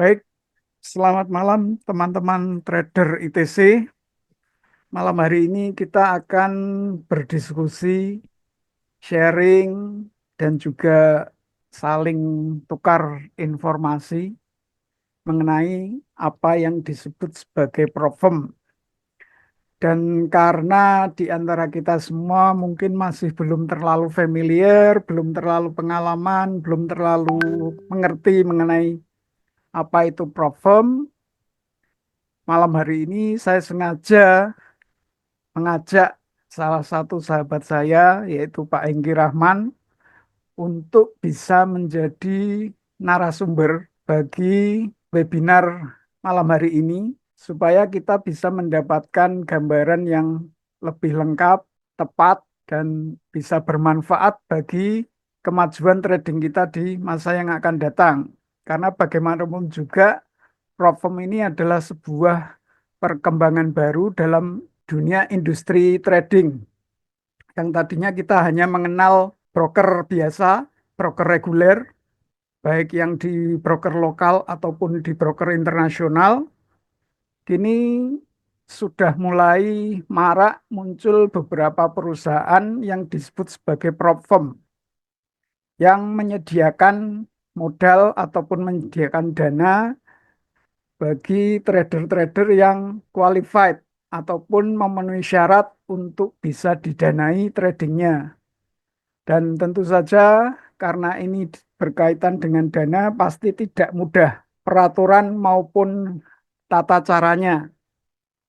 Baik, selamat malam teman-teman trader ITC. Malam hari ini kita akan berdiskusi, sharing, dan juga saling tukar informasi mengenai apa yang disebut sebagai problem. Dan karena di antara kita semua mungkin masih belum terlalu familiar, belum terlalu pengalaman, belum terlalu mengerti mengenai apa itu problem, malam hari ini saya sengaja mengajak salah satu sahabat saya, yaitu Pak Enggi Rahman, untuk bisa menjadi narasumber bagi webinar malam hari ini, supaya kita bisa mendapatkan gambaran yang lebih lengkap, tepat, dan bisa bermanfaat bagi kemajuan trading kita di masa yang akan datang. Karena bagaimanapun juga, platform ini adalah sebuah perkembangan baru dalam dunia industri trading. Yang tadinya kita hanya mengenal broker biasa, broker reguler, baik yang di broker lokal ataupun di broker internasional, kini sudah mulai marak muncul beberapa perusahaan yang disebut sebagai prop firm yang menyediakan modal ataupun menyediakan dana bagi trader-trader yang qualified ataupun memenuhi syarat untuk bisa didanai tradingnya. Dan tentu saja karena ini berkaitan dengan dana pasti tidak mudah peraturan maupun tata caranya.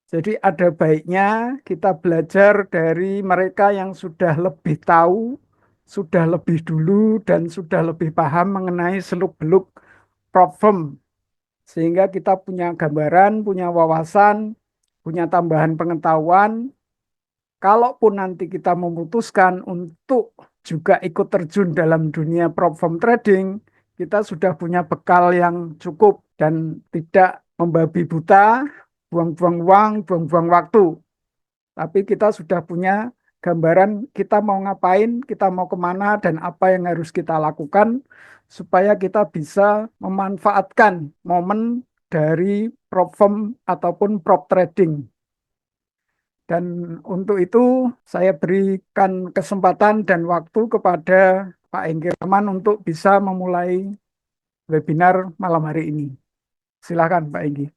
Jadi ada baiknya kita belajar dari mereka yang sudah lebih tahu, sudah lebih dulu, dan sudah lebih paham mengenai seluk-beluk prop firm sehingga kita punya gambaran, punya wawasan, punya tambahan pengetahuan. Kalaupun nanti kita memutuskan untuk juga ikut terjun dalam dunia prop firm trading, kita sudah punya bekal yang cukup dan tidak membabi buta, buang-buang uang, buang-buang waktu. Tapi kita sudah punya gambaran kita mau ngapain, kita mau kemana, dan apa yang harus kita lakukan supaya kita bisa memanfaatkan momen dari prop firm ataupun prop trading. Dan untuk itu saya berikan kesempatan dan waktu kepada Pak Enggi Rahman untuk bisa memulai webinar malam hari ini. Silakan Pak Enggi.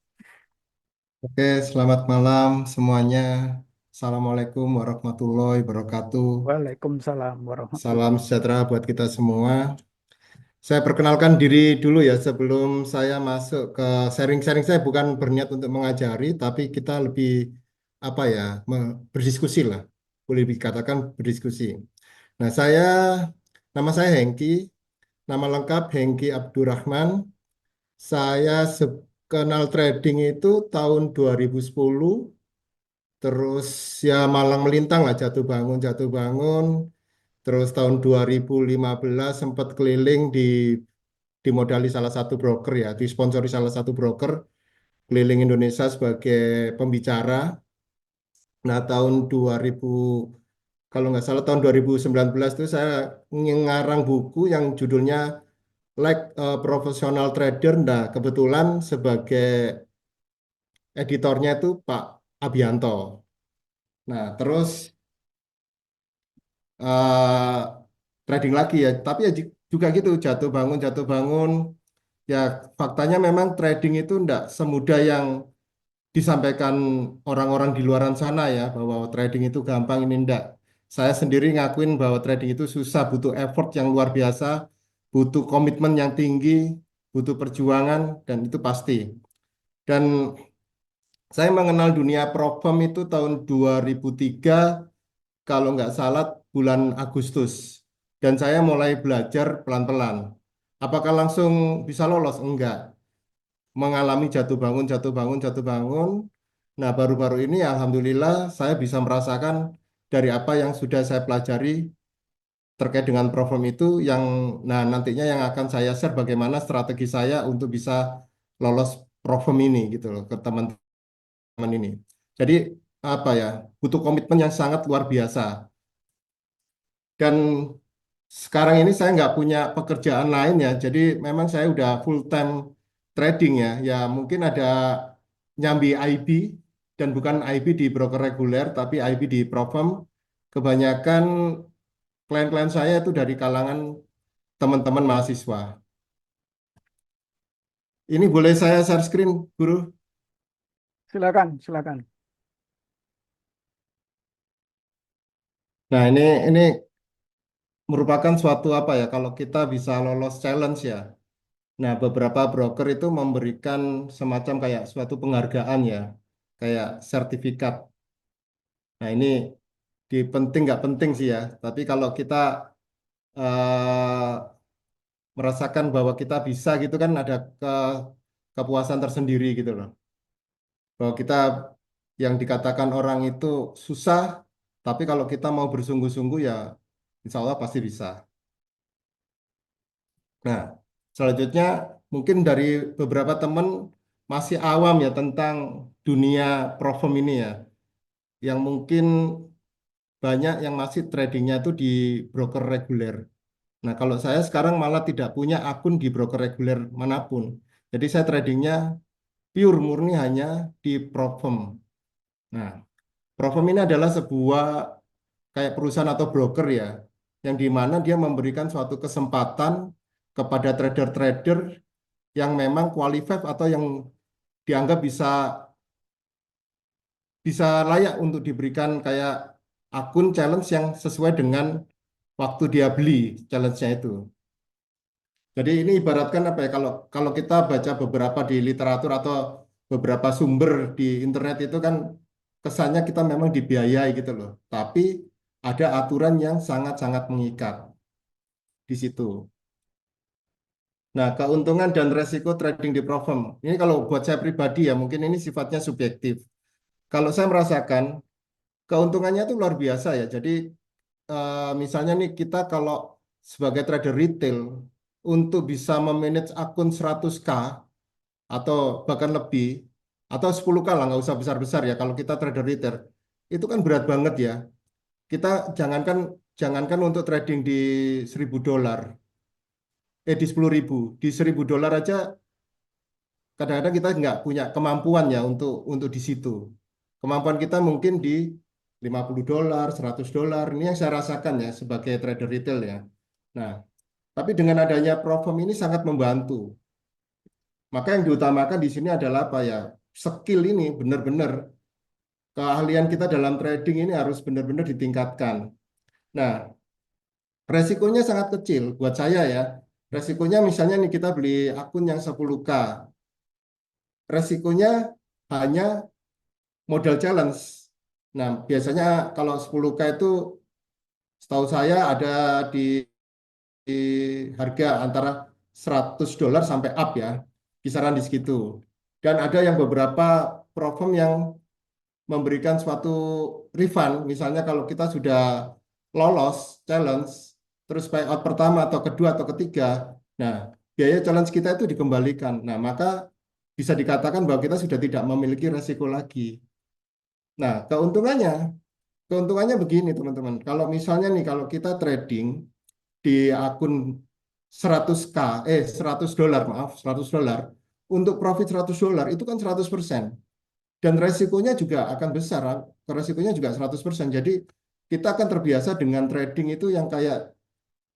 Oke, selamat malam semuanya. Assalamualaikum warahmatullahi wabarakatuh. Waalaikumsalam Salam warahmatullahi. sejahtera buat kita semua. Saya perkenalkan diri dulu ya sebelum saya masuk ke sharing-sharing. Saya bukan berniat untuk mengajari, tapi kita lebih apa ya, berdiskusi lah. Boleh dikatakan berdiskusi. Nah, nama saya Hengki, nama lengkap Hengki Abdurrahman. Saya kenal trading itu tahun 2010. Terus ya malang melintang lah jatuh bangun. Terus tahun 2015 sempat keliling dimodali salah satu broker ya, disponsori salah satu broker keliling Indonesia sebagai pembicara. Nah tahun 2000 kalau nggak salah tahun 2019 itu saya ngarang buku yang judulnya Like a Professional Trader. Nah kebetulan sebagai editornya itu Pak Abianto. Nah terus eh trading lagi ya. Tapi ya juga gitu jatuh bangun. Ya faktanya memang trading itu enggak semudah yang disampaikan orang-orang di luaran sana ya bahwa trading itu gampang ini enggak. Saya sendiri ngakuin bahwa trading itu susah, butuh effort yang luar biasa, butuh komitmen yang tinggi, butuh perjuangan dan itu pasti. Dan saya mengenal dunia problem itu tahun 2003 kalau nggak salah bulan Agustus. Dan saya mulai belajar pelan-pelan. Apakah langsung bisa lolos? Enggak. Mengalami jatuh bangun, jatuh bangun, jatuh bangun. Nah, baru-baru ini Alhamdulillah saya bisa merasakan dari apa yang sudah saya pelajari terkait dengan problem itu yang nah nantinya yang akan saya share bagaimana strategi saya untuk bisa lolos problem ini gitu loh ke teman-teman ini. Jadi apa ya, butuh komitmen yang sangat luar biasa. Dan sekarang ini saya nggak punya pekerjaan lain ya, jadi memang saya udah full time trading ya. Ya mungkin ada nyambi IB dan bukan IB di broker reguler tapi IB di Provem. Kebanyakan klien-klien saya itu dari kalangan teman-teman mahasiswa. Ini boleh saya share screen, Guru? Silakan, silakan. Nah, ini merupakan suatu apa ya? Kalau kita bisa lolos challenge ya. Nah, beberapa broker itu memberikan semacam kayak suatu penghargaan ya, kayak sertifikat. Nah, ini di penting nggak penting sih ya. Tapi kalau kita merasakan bahwa kita bisa gitu kan ada ke, kepuasan tersendiri gitu loh. Bahwa kita yang dikatakan orang itu susah, tapi kalau kita mau bersungguh-sungguh ya insya Allah pasti bisa. Nah, selanjutnya mungkin dari beberapa teman masih awam ya tentang dunia profem ini ya, yang mungkin banyak yang masih tradingnya itu di broker reguler. Nah, kalau saya sekarang malah tidak punya akun di broker reguler manapun. Jadi saya tradingnya pure murni hanya di Profem. Nah, Profem ini adalah sebuah kayak perusahaan atau broker ya, yang di mana dia memberikan suatu kesempatan kepada trader-trader yang memang qualified atau yang dianggap bisa bisa layak untuk diberikan kayak akun challenge yang sesuai dengan waktu dia beli challenge-nya itu. Jadi ini ibaratkan apa ya? Kalau kalau kita baca beberapa di literatur atau beberapa sumber di internet itu kan kesannya kita memang dibiayai gitu loh. Tapi ada aturan yang sangat-sangat mengikat di situ. Nah, keuntungan dan resiko trading di Profem. Ini kalau buat saya pribadi ya, mungkin ini sifatnya subjektif. Kalau saya merasakan keuntungannya itu luar biasa ya. Jadi misalnya nih kita kalau sebagai trader retail untuk bisa memanage akun 100K atau bahkan lebih atau 10K lah nggak usah besar-besar ya kalau kita trader retail itu kan berat banget ya. Kita jangankan jangankan untuk trading di 1.000 dolar, di 10.000, di 1.000 dolar aja kadang-kadang kita nggak punya kemampuan ya untuk di situ. Kemampuan kita mungkin di 50 dolar, 100 dolar. Ini yang saya rasakan ya sebagai trader retail ya. Nah, tapi dengan adanya Profem ini sangat membantu. Maka yang diutamakan di sini adalah apa ya? Skill ini benar-benar keahlian kita dalam trading ini harus benar-benar ditingkatkan. Nah, resikonya sangat kecil buat saya ya. Resikonya misalnya nih kita beli akun yang 10K. Resikonya hanya modal challenge. Nah, biasanya kalau 10K itu setahu saya ada di, di harga antara 100 dolar sampai up ya, kisaran di situ. Dan ada yang beberapa program yang memberikan suatu refund, misalnya kalau kita sudah lolos challenge, terus payout pertama atau kedua atau ketiga, nah biaya challenge kita itu dikembalikan. Nah, maka bisa dikatakan bahwa kita sudah tidak memiliki resiko lagi. Nah, keuntungannya begini teman-teman. Kalau misalnya nih, kalau kita trading di akun 100K, 100 dolar, maaf, 100 dolar, untuk profit 100 dolar itu kan 100%. Dan resikonya juga akan besar, resikonya juga 100%. Jadi kita akan terbiasa dengan trading itu yang kayak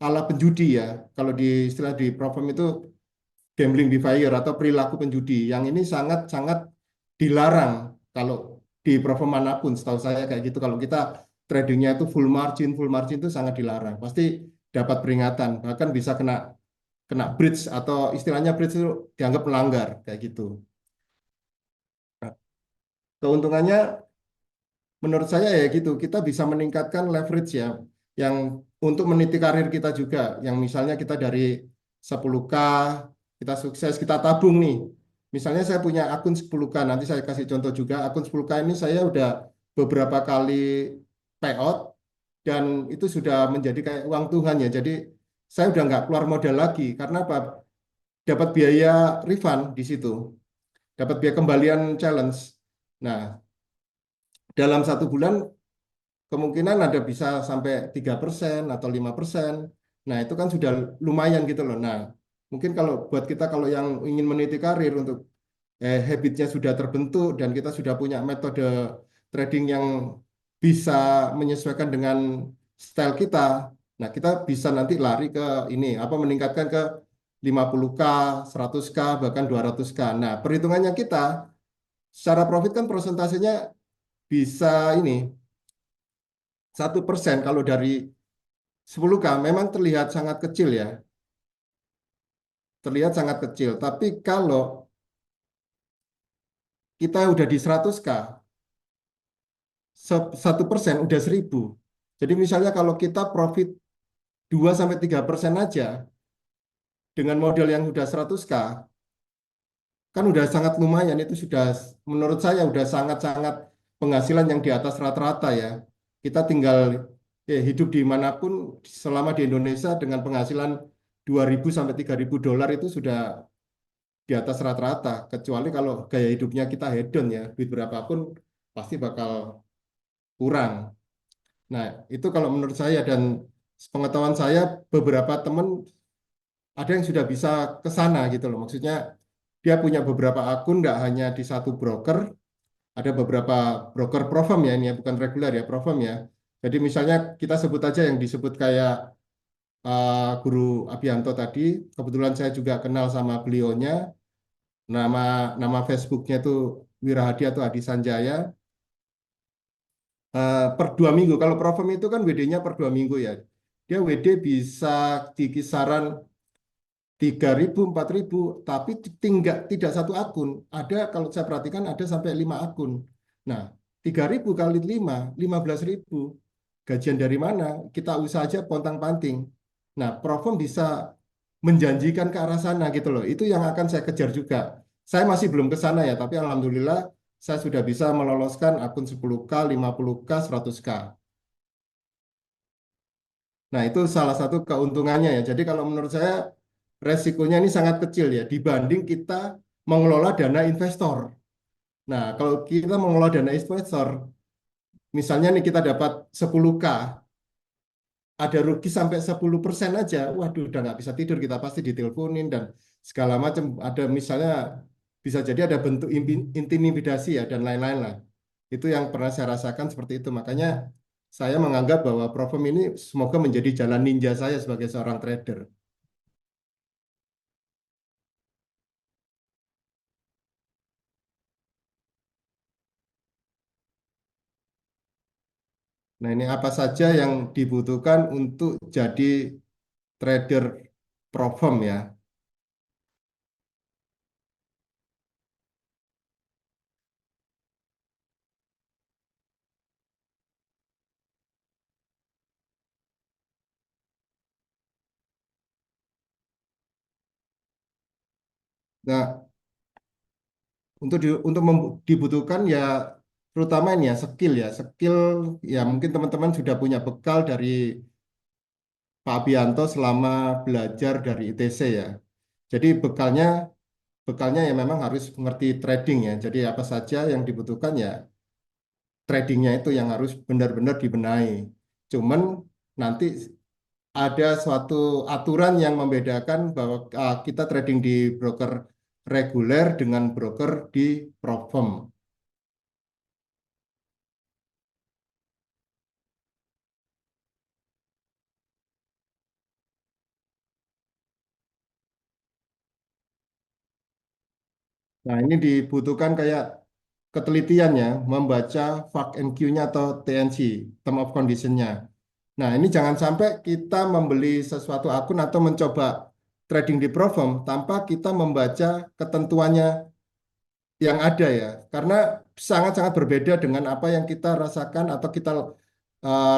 ala penjudi ya. Kalau di istilah di Profem itu gambling behavior atau perilaku penjudi. Yang ini sangat-sangat dilarang kalau di Profem manapun. Setahu saya kayak gitu. Kalau kita tradingnya itu full margin itu sangat dilarang. Pasti dapat peringatan, bahkan bisa kena kena bridge atau istilahnya bridge itu dianggap melanggar kayak gitu. Nah, keuntungannya menurut saya ya gitu, kita bisa meningkatkan leverage ya, yang untuk meniti karir kita juga, yang misalnya kita dari 10K, kita sukses, kita tabung nih. Misalnya saya punya akun 10K, nanti saya kasih contoh juga, akun 10K ini saya udah beberapa kali payout, dan itu sudah menjadi kayak uang Tuhan ya, jadi saya udah nggak keluar modal lagi, karena apa? Dapat biaya refund di situ, dapat biaya kembalian challenge. Nah, dalam 1 bulan kemungkinan ada bisa sampai 3% atau 5%. Nah, itu kan sudah lumayan gitu loh. Nah, Mungkin kalau buat kita kalau yang ingin meniti karir untuk habitnya sudah terbentuk dan kita sudah punya metode trading yang bisa menyesuaikan dengan style kita. Nah, kita bisa nanti lari ke ini apa meningkatkan ke 50K, 100K, bahkan 200K. Nah, perhitungannya kita secara profit kan persentasenya bisa ini 1%. Kalau dari 10K memang terlihat sangat kecil ya, terlihat sangat kecil. Tapi kalau kita udah di 100K, 1% udah 1.000. Jadi misalnya kalau kita profit 2 sampai 3% aja dengan modal yang udah 100K, kan udah sangat lumayan. Itu sudah menurut saya udah sangat-sangat penghasilan yang di atas rata-rata ya. Kita tinggal hidup dimanapun selama di Indonesia dengan penghasilan 2.000 sampai 3.000 dolar itu sudah di atas rata-rata. Kecuali kalau gaya hidupnya kita hedon ya, duit berapapun pasti bakal kurang. Nah, itu kalau menurut saya dan pengetahuan saya beberapa teman ada yang sudah bisa ke sana gitu loh. Maksudnya dia punya beberapa akun nggak hanya di satu broker, ada beberapa broker pro-firm ya ini ya bukan reguler ya pro-firm ya. Jadi misalnya kita sebut aja yang disebut kayak Guru Abianto tadi, kebetulan saya juga kenal sama beliaunya. Nama nama Facebooknya itu Wirahadi atau Hadi Sanjaya. Per 2 minggu. Kalau Profem itu kan WD-nya per 2 minggu ya. Dia WD bisa di kisaran 3.000, 4.000, tapi tidak satu akun. Ada kalau saya perhatikan ada sampai 5 akun. Nah, 3.000 kali 5, 15.000. Gajian dari mana? Kita usaha aja pontang-panting. Nah, Profem bisa menjanjikan ke arah sana gitu loh. Itu yang akan saya kejar juga. Saya masih belum ke sana ya, tapi alhamdulillah saya sudah bisa meloloskan akun 10K, 50K, 100K. Nah, itu salah satu keuntungannya ya. Jadi kalau menurut saya resikonya ini sangat kecil ya dibanding kita mengelola dana investor. Nah, kalau kita mengelola dana investor, misalnya nih kita dapat 10K, ada rugi sampai 10% aja, waduh udah nggak bisa tidur, kita pasti diteleponin dan segala macam. Ada misalnya bisa jadi ada bentuk intimidasi ya dan lain-lain lah. Itu yang pernah saya rasakan seperti itu. Makanya saya menganggap bahwa Profem ini semoga menjadi jalan ninja saya sebagai seorang trader. Nah, ini apa saja yang dibutuhkan untuk jadi trader Profem ya. Nah, dibutuhkan ya terutama ini ya skill ya mungkin teman-teman sudah punya bekal dari Pak Abianto selama belajar dari ITC ya. Jadi bekalnya ya memang harus mengerti trading ya. Jadi apa saja yang dibutuhkan ya tradingnya itu yang harus benar-benar dibenahi. Cuman nanti ada suatu aturan yang membedakan bahwa kita trading di broker reguler dengan broker di prop firm. Nah, ini dibutuhkan kayak ketelitian ya, membaca fact and Q-nya atau TNC, term of condition-nya. Nah, ini jangan sampai kita membeli sesuatu akun atau mencoba trading di Profirm tanpa kita membaca ketentuannya yang ada ya. Karena sangat-sangat berbeda dengan apa yang kita rasakan atau kita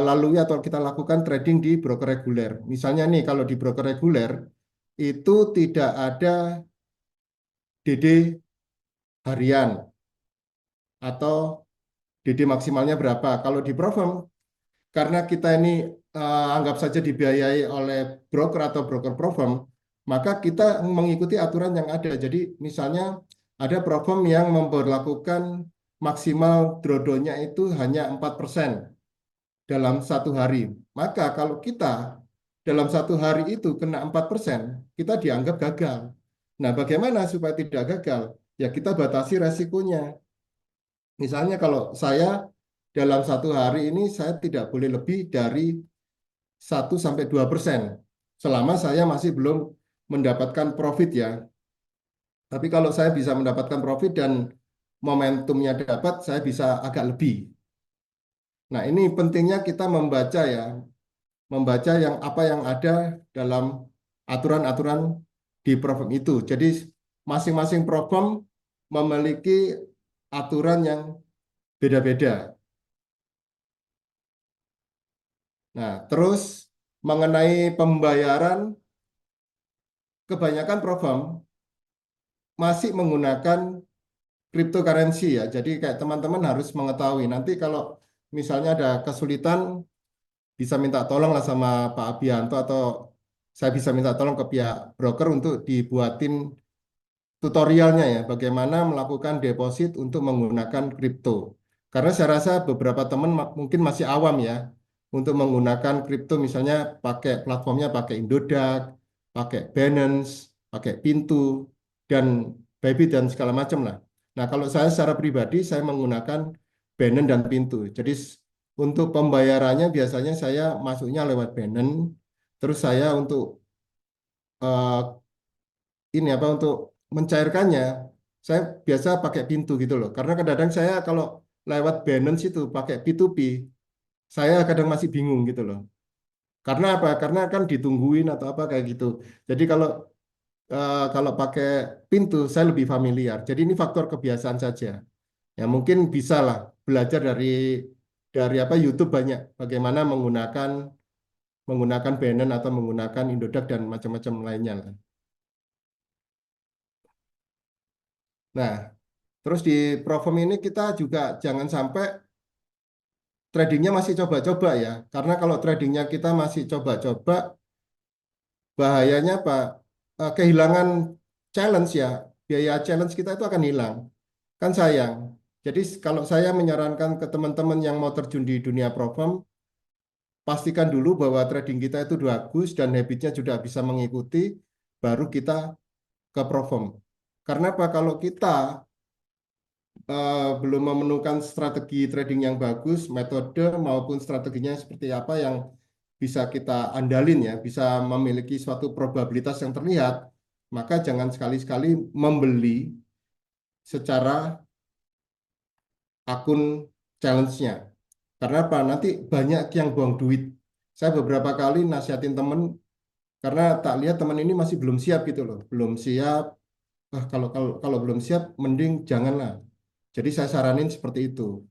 lalui atau kita lakukan trading di broker reguler. Misalnya nih, kalau di broker reguler itu tidak ada DD harian atau DD maksimalnya berapa. Kalau di Profirm, karena kita ini anggap saja dibiayai oleh broker atau broker Profirm, maka kita mengikuti aturan yang ada. Jadi misalnya ada Profirm yang memperlakukan maksimal drawdown-nya itu hanya 4% dalam satu hari. Maka kalau kita dalam satu hari itu kena 4%, kita dianggap gagal. Nah, bagaimana supaya tidak gagal? Ya kita batasi resikonya. Misalnya kalau saya dalam satu hari ini saya tidak boleh lebih dari 1 sampai 2%. Selama saya masih belum mendapatkan profit ya. Tapi kalau saya bisa mendapatkan profit dan momentumnya dapat, saya bisa agak lebih. Nah, ini pentingnya kita membaca ya, membaca yang apa yang ada dalam aturan-aturan di program itu. Jadi masing-masing program memiliki aturan yang beda-beda. Nah, terus mengenai pembayaran, kebanyakan program masih menggunakan cryptocurrency ya. Jadi kayak teman-teman harus mengetahui nanti kalau misalnya ada kesulitan bisa minta tolong lah sama Pak Abianto atau saya bisa minta tolong ke pihak broker untuk dibuatin tutorialnya ya, bagaimana melakukan deposit untuk menggunakan kripto. Karena saya rasa beberapa teman mungkin masih awam ya untuk menggunakan kripto, misalnya pakai platformnya pakai Indodax, pakai Binance, pakai Pintu, dan Bybit dan segala macam lah. Nah, kalau saya secara pribadi saya menggunakan Binance dan Pintu. Jadi untuk pembayarannya biasanya saya masuknya lewat Binance, terus saya untuk ini apa untuk mencairkannya saya biasa pakai pintu gitu loh karena kadang-kadang saya kalau lewat Binance itu pakai P2P saya kadang masih bingung gitu loh karena apa karena kan ditungguin atau apa kayak gitu jadi kalau pakai pintu saya lebih familiar jadi ini faktor kebiasaan saja ya mungkin bisa lah belajar dari apa YouTube banyak bagaimana menggunakan Binance atau menggunakan Indodax dan macam-macam lainnya lah. Nah, terus di Profom ini kita juga jangan sampai tradingnya masih coba-coba ya. Karena kalau tradingnya kita masih coba-coba, bahayanya apa? Kehilangan challenge ya. Biaya challenge kita itu akan hilang. Kan sayang. Jadi kalau saya menyarankan ke teman-teman yang mau terjun di dunia Profom, pastikan dulu bahwa trading kita itu bagus dan habitnya juga bisa mengikuti, baru kita ke Profom. Karena apa? Kalau kita belum memenuhkan strategi trading yang bagus, metode maupun strateginya seperti apa yang bisa kita andalin ya, bisa memiliki suatu probabilitas yang terlihat, maka jangan sekali-sekali membeli secara akun challenge-nya. Karena apa? Nanti banyak yang buang duit. Saya beberapa kali nasihatin temen karena tak lihat teman ini masih belum siap gitu loh, belum siap. Kalau belum siap, mending janganlah. Jadi saya saranin seperti itu.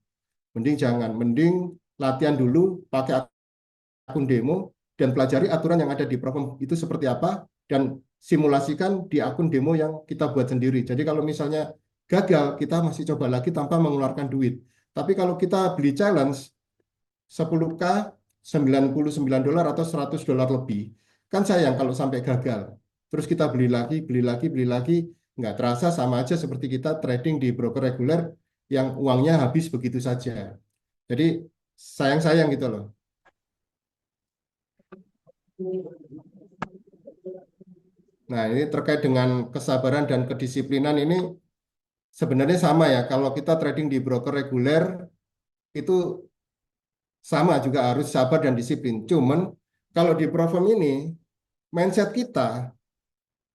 Mending jangan, mending latihan dulu pakai akun demo dan pelajari aturan yang ada di platform itu seperti apa dan simulasikan di akun demo yang kita buat sendiri. Jadi kalau misalnya gagal, kita masih coba lagi tanpa mengeluarkan duit. Tapi kalau kita beli challenge 10K, $99 atau $100 lebih, kan sayang kalau sampai gagal. Terus kita beli lagi, beli lagi, beli lagi, nggak terasa sama aja seperti kita trading di broker reguler yang uangnya habis begitu saja. Jadi sayang-sayang gitu loh. Nah, ini terkait dengan kesabaran dan kedisiplinan ini sebenarnya sama ya. Kalau kita trading di broker reguler itu sama juga harus sabar dan disiplin. Cuman kalau di Profom ini mindset kita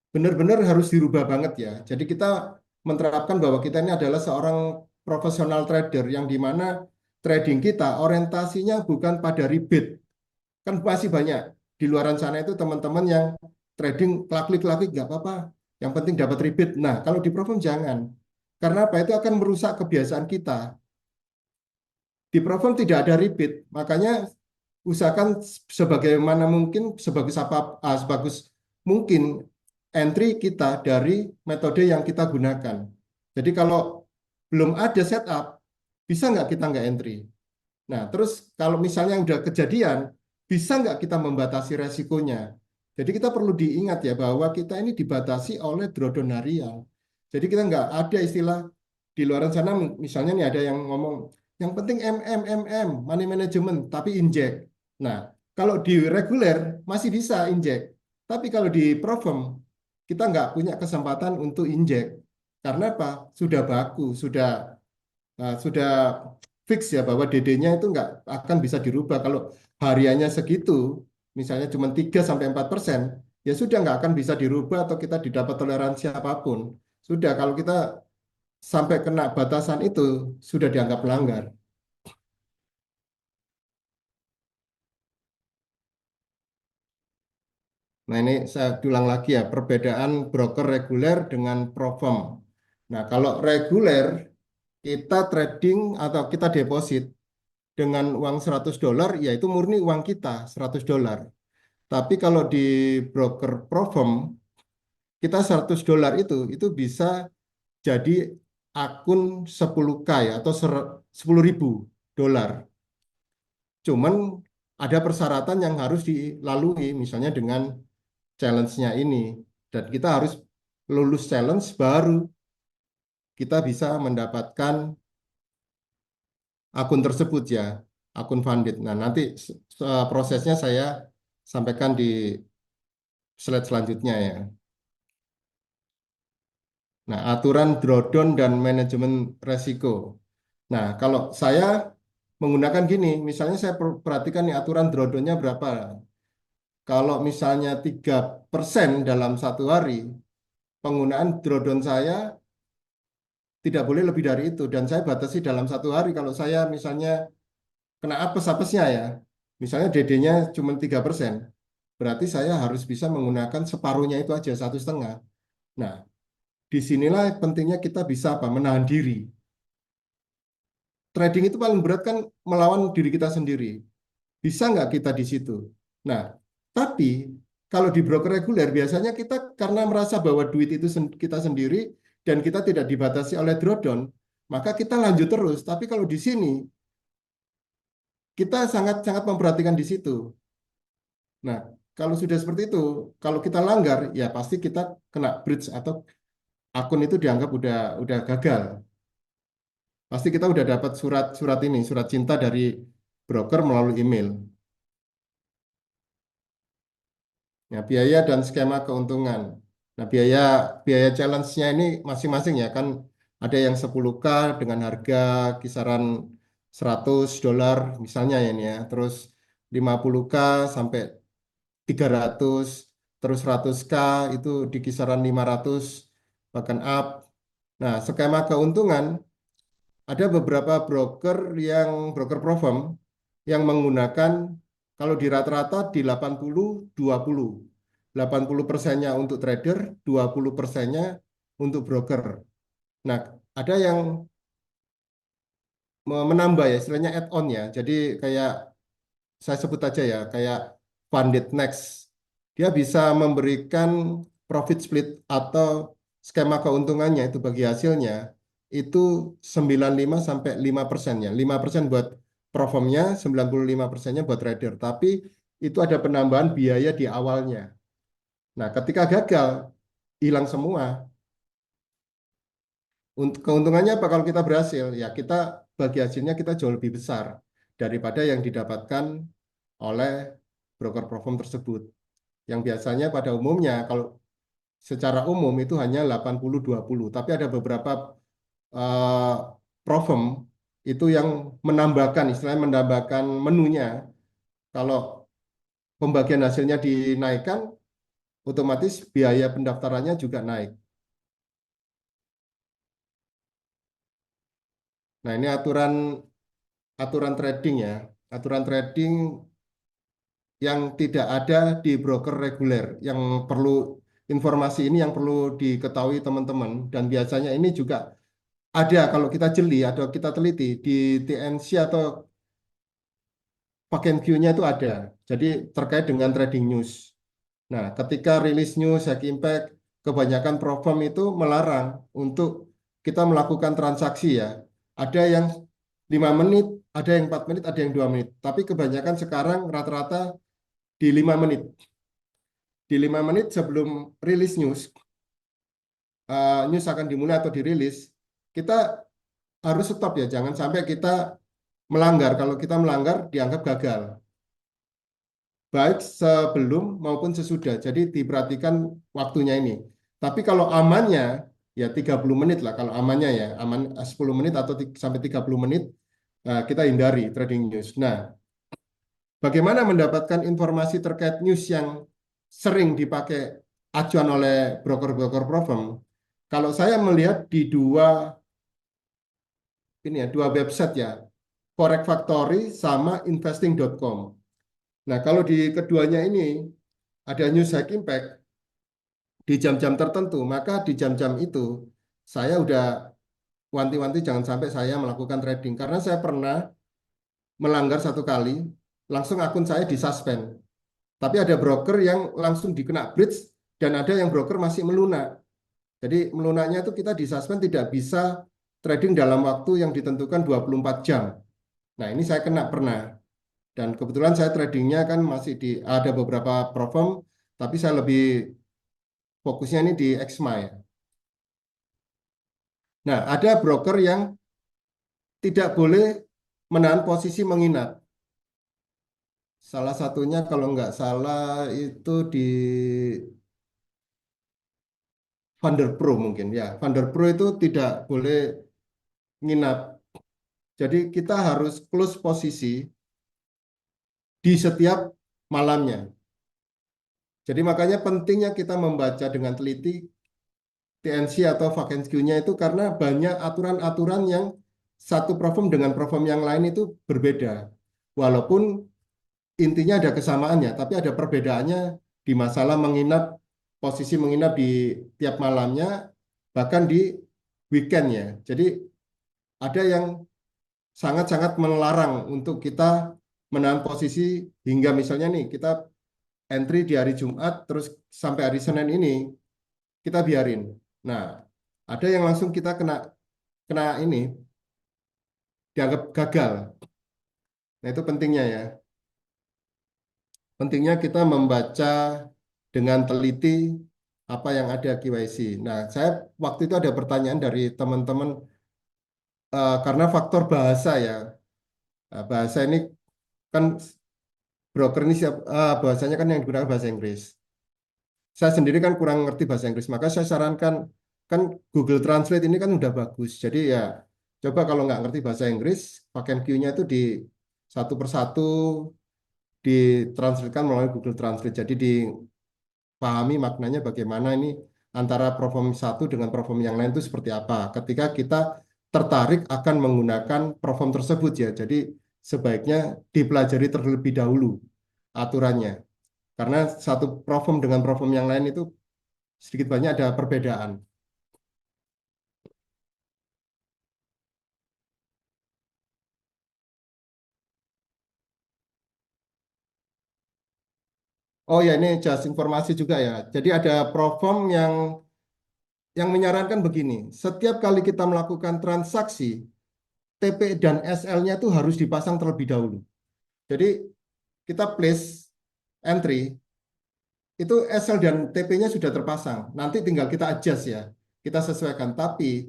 benar-benar harus dirubah banget ya. Jadi kita menerapkan bahwa kita ini adalah seorang profesional trader yang dimana trading kita orientasinya bukan pada rebate. Kan masih banyak di luaran sana itu teman-teman yang trading klik-klik nggak apa-apa. Yang penting dapat rebate. Nah, kalau di Profom jangan. Karena apa? Itu akan merusak kebiasaan kita. Di Profom tidak ada rebate. Makanya usahakan sebagaimana mungkin, sebagus mungkin entry kita dari metode yang kita gunakan. Jadi kalau belum ada setup, bisa nggak kita nggak entry? Nah, terus kalau misalnya udah kejadian, bisa nggak kita membatasi resikonya? Jadi kita perlu diingat ya bahwa kita ini dibatasi oleh drodon harian. Jadi kita nggak ada istilah di luar sana, misalnya nih ada yang ngomong, yang penting MM, money management, tapi inject. Nah, Kalau di reguler masih bisa injek, tapi kalau di Provem kita nggak punya kesempatan untuk injek. Karena apa? Sudah baku, sudah fix ya bahwa DD-nya itu nggak akan bisa dirubah. Kalau hariannya segitu, misalnya cuma 3 sampai 4%, ya sudah nggak akan bisa dirubah atau kita didapat toleransi apapun. Sudah, kalau kita sampai kena batasan itu, sudah dianggap melanggar. Nah, ini saya ulang lagi ya, perbedaan broker reguler dengan Provem. Nah, kalau reguler, kita trading atau kita deposit dengan uang $100, yaitu murni uang kita $100. Tapi kalau di broker Provem, kita $100 itu bisa jadi akun 10K ya, atau 10.000 dolar. Cuman ada persyaratan yang harus dilalui, misalnya dengan challenge-nya ini. Dan kita harus lulus challenge baru kita bisa mendapatkan akun tersebut ya, akun funded. Nah, nanti prosesnya saya sampaikan di slide selanjutnya ya. Nah, aturan drawdown dan manajemen resiko. Nah, kalau saya menggunakan gini, misalnya saya perhatikan nih aturan drawdownnya berapa. Kalau misalnya 3% dalam satu hari, penggunaan drawdown saya tidak boleh lebih dari itu. Dan saya batasi dalam satu hari. Kalau saya misalnya kena apes-apesnya ya, misalnya DD-nya cuma 3%, berarti saya harus bisa menggunakan separuhnya itu aja, 1,5. Nah, disinilah pentingnya kita bisa apa? Menahan diri. Trading itu paling berat kan melawan diri kita sendiri. Bisa nggak kita di situ? Nah, tapi kalau di broker reguler biasanya kita karena merasa bahwa duit itu kita sendiri dan kita tidak dibatasi oleh drawdown, maka kita lanjut terus. Tapi kalau di sini kita sangat-sangat memperhatikan di situ. Nah, kalau sudah seperti itu, kalau kita langgar, ya pasti kita kena breach atau akun itu dianggap udah gagal. Pasti kita udah dapat surat ini, surat cinta dari broker melalui email. Ya, biaya dan skema keuntungan. Nah, biaya biaya challenge-nya ini masing-masing ya kan ada yang 10K dengan harga kisaran $100 misalnya ya ini ya. Terus 50K sampai 300, terus 100K itu di kisaran 500 bahkan up. Nah, skema keuntungan ada beberapa broker Provem yang menggunakan kalau di rata-rata di 80-20. 80%-nya untuk trader, 20%-nya untuk broker. Nah, ada yang menambah ya, istilahnya add-on ya. Jadi kayak saya sebut aja ya, kayak funded next. Dia bisa memberikan profit split atau skema keuntungannya itu bagi hasilnya itu 95 sampai 5%-nya. 5% buat performnya, 95%-nya buat trader. Tapi itu ada penambahan biaya di awalnya. Nah, ketika gagal, hilang semua. Untuk keuntungannya apa kalau kita berhasil? Ya kita bagi hasilnya kita jauh lebih besar daripada yang didapatkan oleh broker perform tersebut. Yang biasanya pada umumnya kalau secara umum itu hanya 80-20, tapi ada beberapa eh, perform itu yang menambahkan, istilahnya menambahkan menunya. Kalau pembagian hasilnya dinaikkan, otomatis biaya pendaftarannya juga naik. Nah, ini aturan aturan trading ya. Aturan trading yang tidak ada di broker reguler. Yang perlu informasi ini yang perlu diketahui teman-teman. Dan biasanya ini juga ada kalau kita jeli atau kita teliti di TNC atau Paken Q-nya itu ada. Jadi terkait dengan trading news. Nah, ketika rilis news Hack Impact, kebanyakan platform itu melarang untuk kita melakukan transaksi ya. Ada yang 5 menit, ada yang 4 menit, ada yang 2 menit. Tapi kebanyakan sekarang rata-rata di 5 menit. Di 5 menit sebelum rilis news, news akan dimulai atau dirilis, kita harus stop ya. Jangan sampai kita melanggar. Kalau kita melanggar, dianggap gagal. baik sebelum maupun sesudah. Jadi diperhatikan waktunya ini. Tapi kalau amannya ya 30 menit lah kalau amannya ya, aman 10 menit atau sampai 30 menit kita hindari trading news. Nah, bagaimana mendapatkan informasi terkait news yang sering dipakai acuan oleh broker-broker platform? Kalau saya melihat di dua website ya, Forex Factory sama investing.com. Nah, kalau di keduanya ini ada news high impact di jam-jam tertentu, maka di jam-jam itu saya udah wanti-wanti jangan sampai saya melakukan trading karena saya pernah melanggar satu kali, langsung akun saya disuspend. Tapi ada broker yang langsung dikena bridge dan ada yang broker masih melunak. Jadi melunaknya itu kita disuspend tidak bisa trading dalam waktu yang ditentukan 24 jam. Nah, ini saya kena pernah. Dan kebetulan saya tradingnya kan masih di ada beberapa platform, tapi saya lebih fokusnya ini di XMA ya. Nah, ada broker yang tidak boleh menahan posisi menginap. Salah satunya kalau nggak salah itu di Vanderpro mungkin ya. Vanderpro itu tidak boleh nginap. Jadi kita harus close posisi di setiap malamnya. Jadi makanya pentingnya kita membaca dengan teliti TNC atau vacancy queue-nya itu karena banyak aturan-aturan yang satu platform dengan platform yang lain itu berbeda. Walaupun intinya ada kesamaannya, tapi ada perbedaannya di masalah menginap, posisi menginap di tiap malamnya, bahkan di weekendnya. Jadi ada yang sangat-sangat melarang untuk kita menahan posisi hingga misalnya nih kita entry di hari Jumat terus sampai hari Senin ini kita biarin. Nah, ada yang langsung kita kena kena ini dianggap gagal. Nah, itu pentingnya ya. Pentingnya kita membaca dengan teliti apa yang ada KYC. Nah, saya waktu itu ada pertanyaan dari teman-teman karena faktor bahasa ya. Bahasa ini kan broker ini bahasanya kan yang digunakan bahasa Inggris. Saya sendiri kan kurang ngerti bahasa Inggris, maka saya sarankan kan Google Translate ini kan udah bagus. Jadi ya coba kalau nggak ngerti bahasa Inggris, pakai Q-nya itu di satu persatu ditranslatekan melalui Google Translate. Jadi dipahami maknanya bagaimana ini antara perform satu dengan perform yang lain itu seperti apa. Ketika kita tertarik akan menggunakan perform tersebut ya. Jadi sebaiknya dipelajari terlebih dahulu aturannya. Karena satu perform dengan perform yang lain itu sedikit banyak ada perbedaan. Oh ya, ini just informasi juga ya. Jadi ada perform yang menyarankan begini, setiap kali kita melakukan transaksi, TP dan SL-nya itu harus dipasang terlebih dahulu. Jadi kita place entry, itu SL dan TP-nya sudah terpasang. Nanti tinggal kita adjust ya, kita sesuaikan. Tapi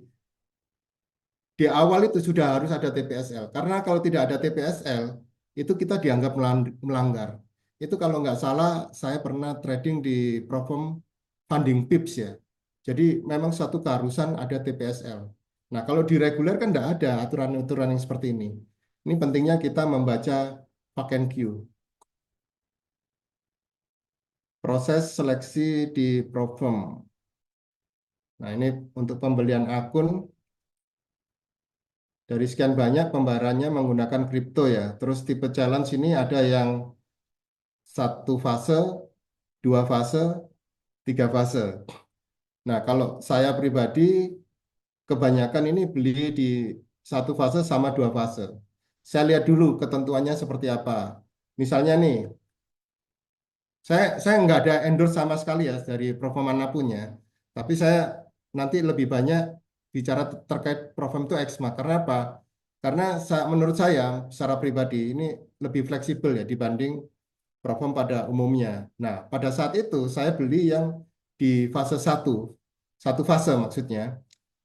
di awal itu sudah harus ada TPSL. Karena kalau tidak ada TPSL, itu kita dianggap melanggar. Itu kalau nggak salah, saya pernah trading di platform funding pips ya. Jadi memang satu keharusan ada TPSL. Nah, kalau di reguler kan nggak ada aturan-aturan yang seperti ini. Ini pentingnya kita membaca Pack and Queue. Proses seleksi di platform. Nah, ini untuk pembelian akun. Dari sekian banyak pembayarannya menggunakan kripto ya. Terus tipe challenge sini ada yang satu fase, dua fase, tiga fase. Nah, kalau saya pribadi kebanyakan ini beli di satu fase sama dua fase. Saya lihat dulu ketentuannya seperti apa. Misalnya nih, saya nggak ada endorse sama sekali ya dari perform manapun ya. Tapi saya nanti lebih banyak bicara terkait perform itu EXMA. Karena apa? Karena menurut saya secara pribadi ini lebih fleksibel ya dibanding perform pada umumnya. Nah, pada saat itu saya beli yang di fase satu fase maksudnya,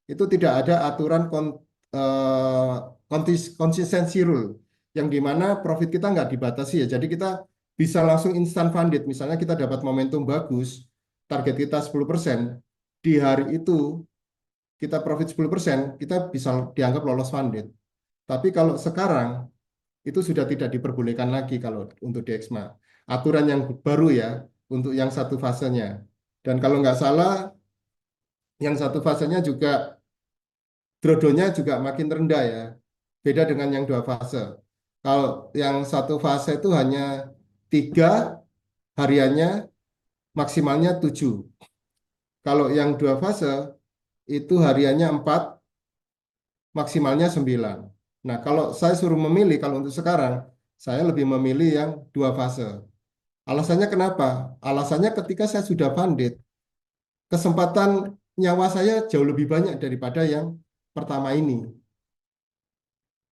itu tidak ada aturan konsistensi rule, yang dimana profit kita nggak dibatasi ya. Jadi kita bisa langsung instant funded. Misalnya kita dapat momentum bagus, target kita 10%, di hari itu kita profit 10%, kita bisa dianggap lolos funded. Tapi kalau sekarang itu sudah tidak diperbolehkan lagi kalau untuk DXMA. Aturan yang baru ya untuk yang satu fasenya. Dan kalau nggak salah, yang satu fasenya juga drawdown-nya juga makin rendah ya. Beda dengan yang dua fase. Kalau yang satu fase itu hanya 3 hariannya, maksimalnya 7. Kalau yang dua fase itu hariannya 4, maksimalnya 9. Nah, kalau saya suruh memilih, kalau untuk sekarang, saya lebih memilih yang dua fase. Alasannya kenapa? Alasannya ketika saya sudah funded, kesempatan nyawa saya jauh lebih banyak daripada yang pertama ini.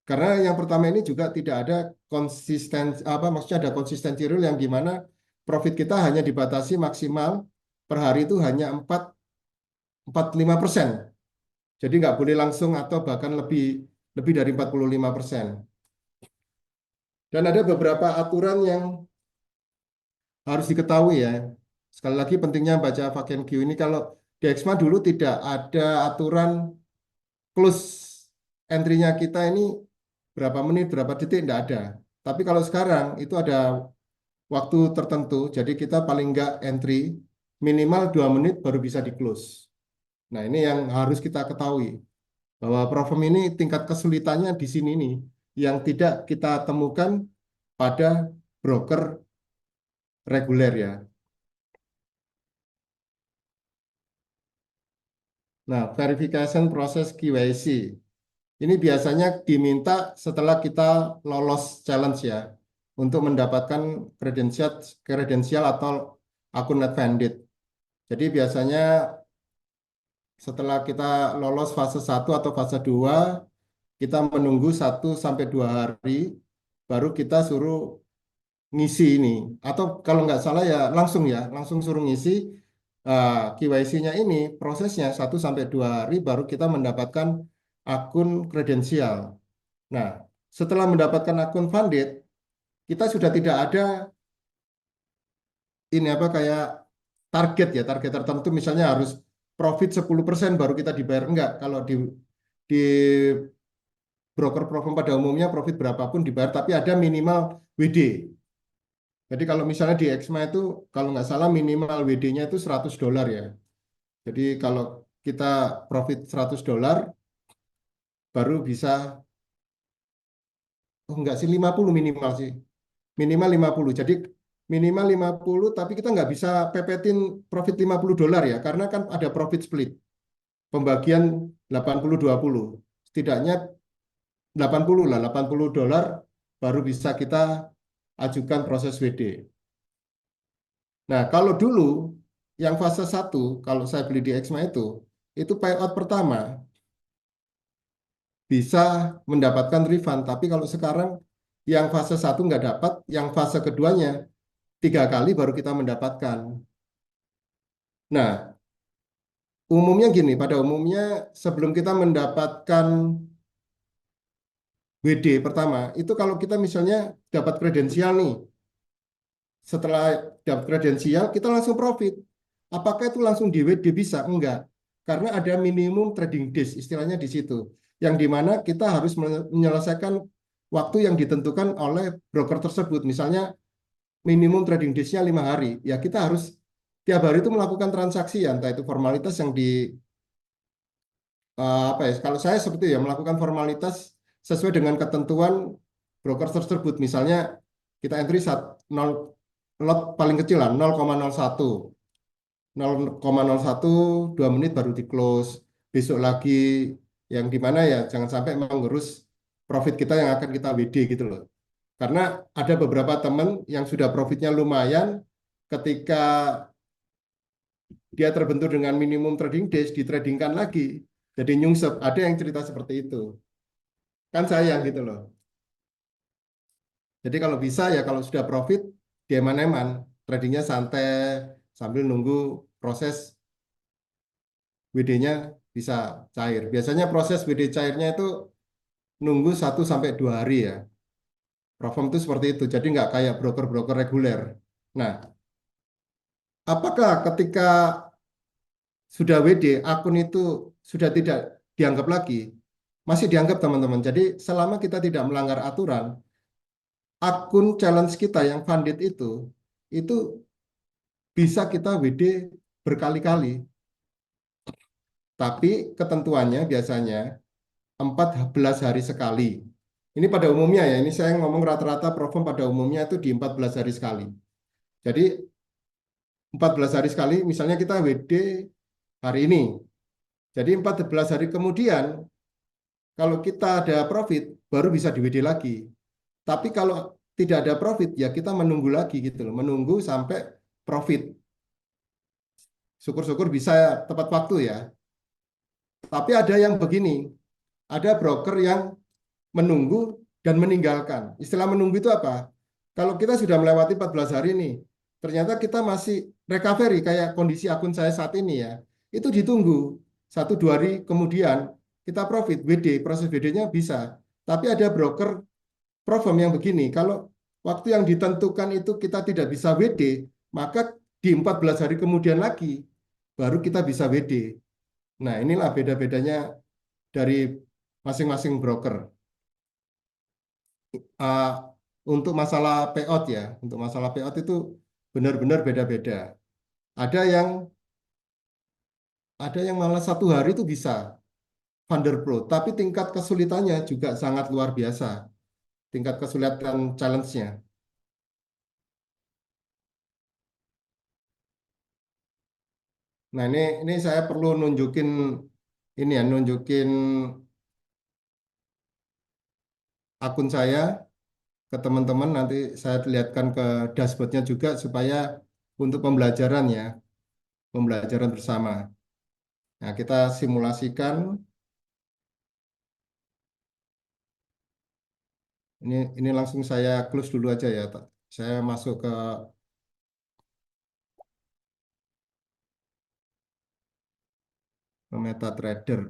Karena yang pertama ini juga tidak ada konsisten, apa maksudnya ada konsistensi rule yang gimana profit kita hanya dibatasi maksimal per hari itu hanya 45%. Jadi nggak boleh langsung atau bahkan lebih lebih dari 45%. Dan ada beberapa aturan yang harus diketahui ya. Sekali lagi pentingnya baca Vakken Q ini, kalau di EXMA dulu tidak ada aturan close entry-nya kita ini berapa menit, berapa detik, tidak ada. Tapi kalau sekarang itu ada waktu tertentu, jadi kita paling nggak entry minimal 2 menit baru bisa di close. Nah ini yang harus kita ketahui, bahwa Profem ini tingkat kesulitannya di sini nih, yang tidak kita temukan pada broker reguler ya. Nah, verification proses KYC. Ini biasanya diminta setelah kita lolos challenge ya, untuk mendapatkan kredensial kredensial atau akun net funded. Jadi biasanya setelah kita lolos fase 1 atau fase 2, kita menunggu 1 sampai 2 hari, baru kita suruh ngisi ini. Atau kalau nggak salah ya langsung suruh ngisi KYC-nya ini, prosesnya 1 sampai 2 hari baru kita mendapatkan akun kredensial. Nah, setelah mendapatkan akun funded, kita sudah tidak ada ini apa kayak target ya, target tertentu misalnya harus profit 10% baru kita dibayar. Enggak, kalau di broker Profem pada umumnya profit berapapun dibayar, tapi ada minimal WD. Jadi kalau misalnya di EXMA itu kalau nggak salah minimal WD-nya itu $100 ya. Jadi kalau kita profit $100 baru bisa, oh enggak sih 50 minimal sih. Minimal 50. Jadi minimal 50 tapi kita nggak bisa pepetin profit $50 ya. Karena kan ada profit split. Pembagian 80-20. Setidaknya 80 lah, $80 baru bisa kita ajukan proses WD. Nah, kalau dulu yang fase 1, kalau saya beli di EXMA itu payout pertama bisa mendapatkan refund. Tapi kalau sekarang yang fase 1 nggak dapat, yang fase keduanya 3 kali baru kita mendapatkan. Nah, umumnya gini, pada umumnya sebelum kita mendapatkan WD pertama, itu kalau kita misalnya dapat kredensial nih, setelah dapat kredensial kita langsung profit. Apakah itu langsung di WD bisa? Enggak. Karena ada minimum trading days, istilahnya di situ. Yang dimana kita harus menyelesaikan waktu yang ditentukan oleh broker tersebut. Misalnya minimum trading days-nya 5 hari. Ya kita harus tiap hari itu melakukan transaksi ya, entah itu formalitas yang di apa ya, kalau saya seperti ya melakukan formalitas sesuai dengan ketentuan broker tersebut. Misalnya kita entry 0, lot paling kecil lah 0,01. 0,01 2 menit baru di close. Besok lagi yang di mana ya jangan sampai mengurus profit kita yang akan kita WD gitu loh. Karena ada beberapa teman yang sudah profitnya lumayan ketika dia terbentur dengan minimum trading days ditradingkan lagi. Jadi nyungsep, ada yang cerita seperti itu. Kan sayang gitu loh. Jadi kalau bisa ya kalau sudah profit dia eman-eman, tradingnya santai sambil nunggu proses WD-nya bisa cair. Biasanya proses WD cairnya itu nunggu 1 sampai 2 hari ya. Platform itu seperti itu. Jadi nggak kayak broker-broker reguler. Nah, apakah ketika sudah WD, akun itu sudah tidak dianggap lagi? Masih dianggap teman-teman. Jadi selama kita tidak melanggar aturan, akun challenge kita yang funded itu bisa kita WD berkali-kali. Tapi ketentuannya biasanya 14 hari sekali. Ini pada umumnya ya, ini saya ngomong rata-rata perform pada umumnya itu di 14 hari sekali. Jadi 14 hari sekali, misalnya kita WD hari ini. Jadi 14 hari kemudian, kalau kita ada profit, baru bisa di WD lagi. Tapi kalau tidak ada profit, ya kita menunggu lagi gitu loh. Menunggu sampai profit. Syukur-syukur bisa tepat waktu ya. Tapi ada yang begini, ada broker yang menunggu dan meninggalkan. Istilah menunggu itu apa? Kalau kita sudah melewati 14 hari nih, ternyata kita masih recovery kayak kondisi akun saya saat ini ya. Itu ditunggu 1-2 hari kemudian kita profit WD, proses WD-nya bisa. Tapi ada broker problem yang begini, kalau waktu yang ditentukan itu kita tidak bisa WD, maka di 14 hari kemudian lagi baru kita bisa WD. Nah, inilah beda-bedanya dari masing-masing broker. uh, untuk masalah payout ya, untuk masalah payout itu benar-benar beda-beda. Ada yang ada yang malah 1 hari itu bisa Thunder Pro, tapi tingkat kesulitannya juga sangat luar biasa. Tingkat kesulitan challenge-nya. Nah, ini saya perlu nunjukin ini ya, nunjukin akun saya ke teman-teman. Nanti saya lihatkan ke dashboardnya juga supaya untuk pembelajaran ya, pembelajaran bersama. Nah, kita simulasikan. Ini langsung saya close dulu aja ya. Saya masuk ke MetaTrader.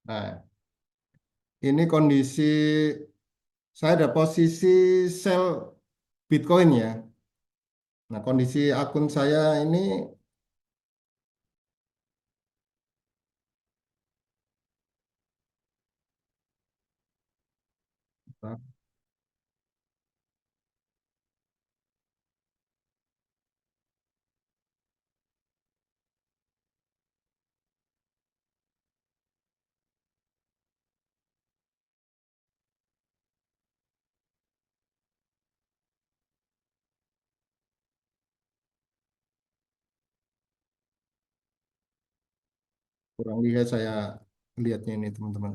Nah, ini kondisi saya ada posisi sell Bitcoin ya. Nah, kondisi akun saya ini kurang lihat saya lihatnya ini teman-teman.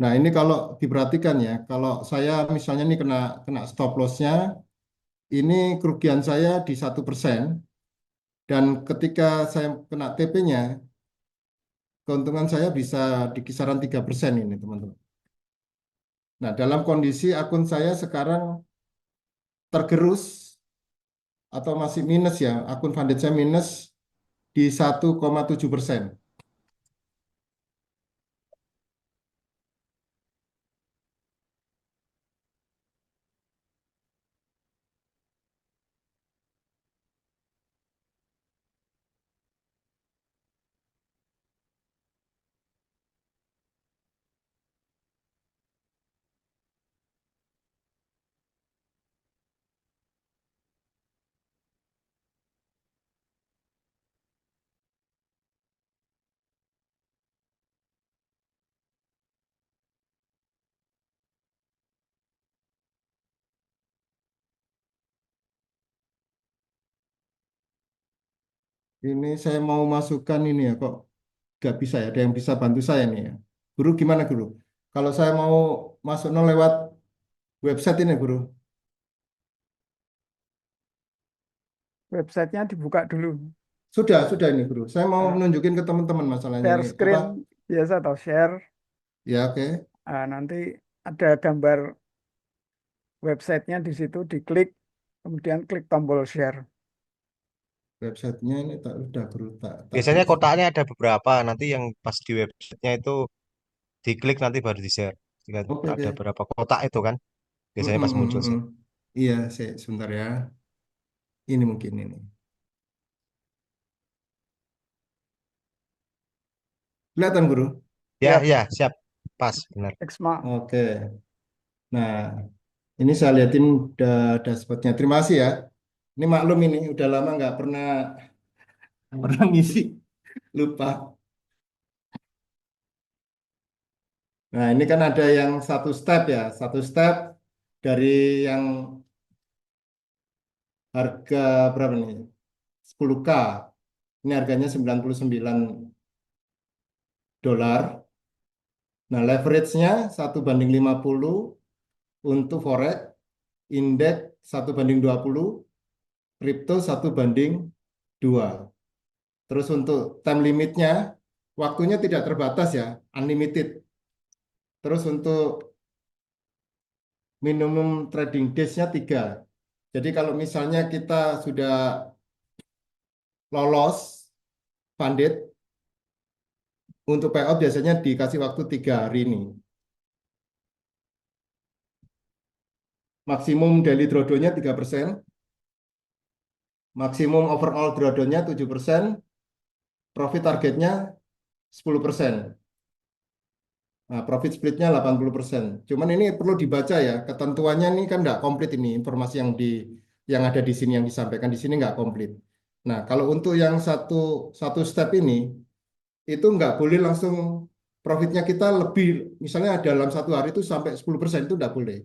Nah, ini kalau diperhatikan ya, kalau saya misalnya ini kena kena stop loss-nya, ini kerugian saya di 1%, dan ketika saya kena TP-nya, keuntungan saya bisa di kisaran 3% ini teman-teman. Nah, dalam kondisi akun saya sekarang tergerus atau masih minus ya, akun funded saya minus di 1,7%. Ini saya mau masukkan ini ya, kok nggak bisa ya, ada yang bisa bantu saya nih ya. Guru gimana guru? Kalau saya mau masuk no lewat website ini guru. Websitenya dibuka dulu. Sudah ini bro. Saya mau Eh, nunjukin ke teman-teman masalahnya Share ini. Apa? screen biasa atau share. Ya oke. Nanti ada gambar websitenya di situ, diklik, kemudian klik tombol share. Websitenya ini tak udah bro. Tak Biasanya tulis. kotaknya ada beberapa, nanti yang pas di websitenya itu diklik nanti baru di-share. Jika Oke ada oke. beberapa kotak itu kan, biasanya pas muncul share. Iya, sebentar ya. Ini mungkin ini. Kelihatan bro. Ya, Lihat, ya, siap. Pas, benar. Xma. Oke. Nah, ini saya liatin udah dashboardnya. Terima kasih ya. Ini maklum ini udah lama nggak pernah ngisi, lupa. Nah, ini kan ada yang satu step ya, satu step dari yang harga berapa nih? 10K. Ini harganya 99 dolar. Nah, leverage-nya 1:50 untuk forex, indeks 1:20, kripto 1:2. Terus untuk time limitnya, waktunya tidak terbatas ya, unlimited. Terus untuk minimum trading days-nya 3. Jadi kalau misalnya kita sudah lolos funded, untuk payout biasanya dikasih waktu 3 hari ini. Maksimum daily drawdown-nya 3%, maksimum overall drawdown-nya 7%, profit targetnya 10%. Nah, profit splitnya 80%. Cuman ini perlu dibaca ya, ketentuannya ini kan nggak komplit ini, informasi yang ada di sini yang disampaikan di sini nggak komplit. Nah, kalau untuk yang satu satu step ini itu nggak boleh langsung profitnya kita lebih, misalnya dalam 1 hari itu sampai 10% itu nggak boleh.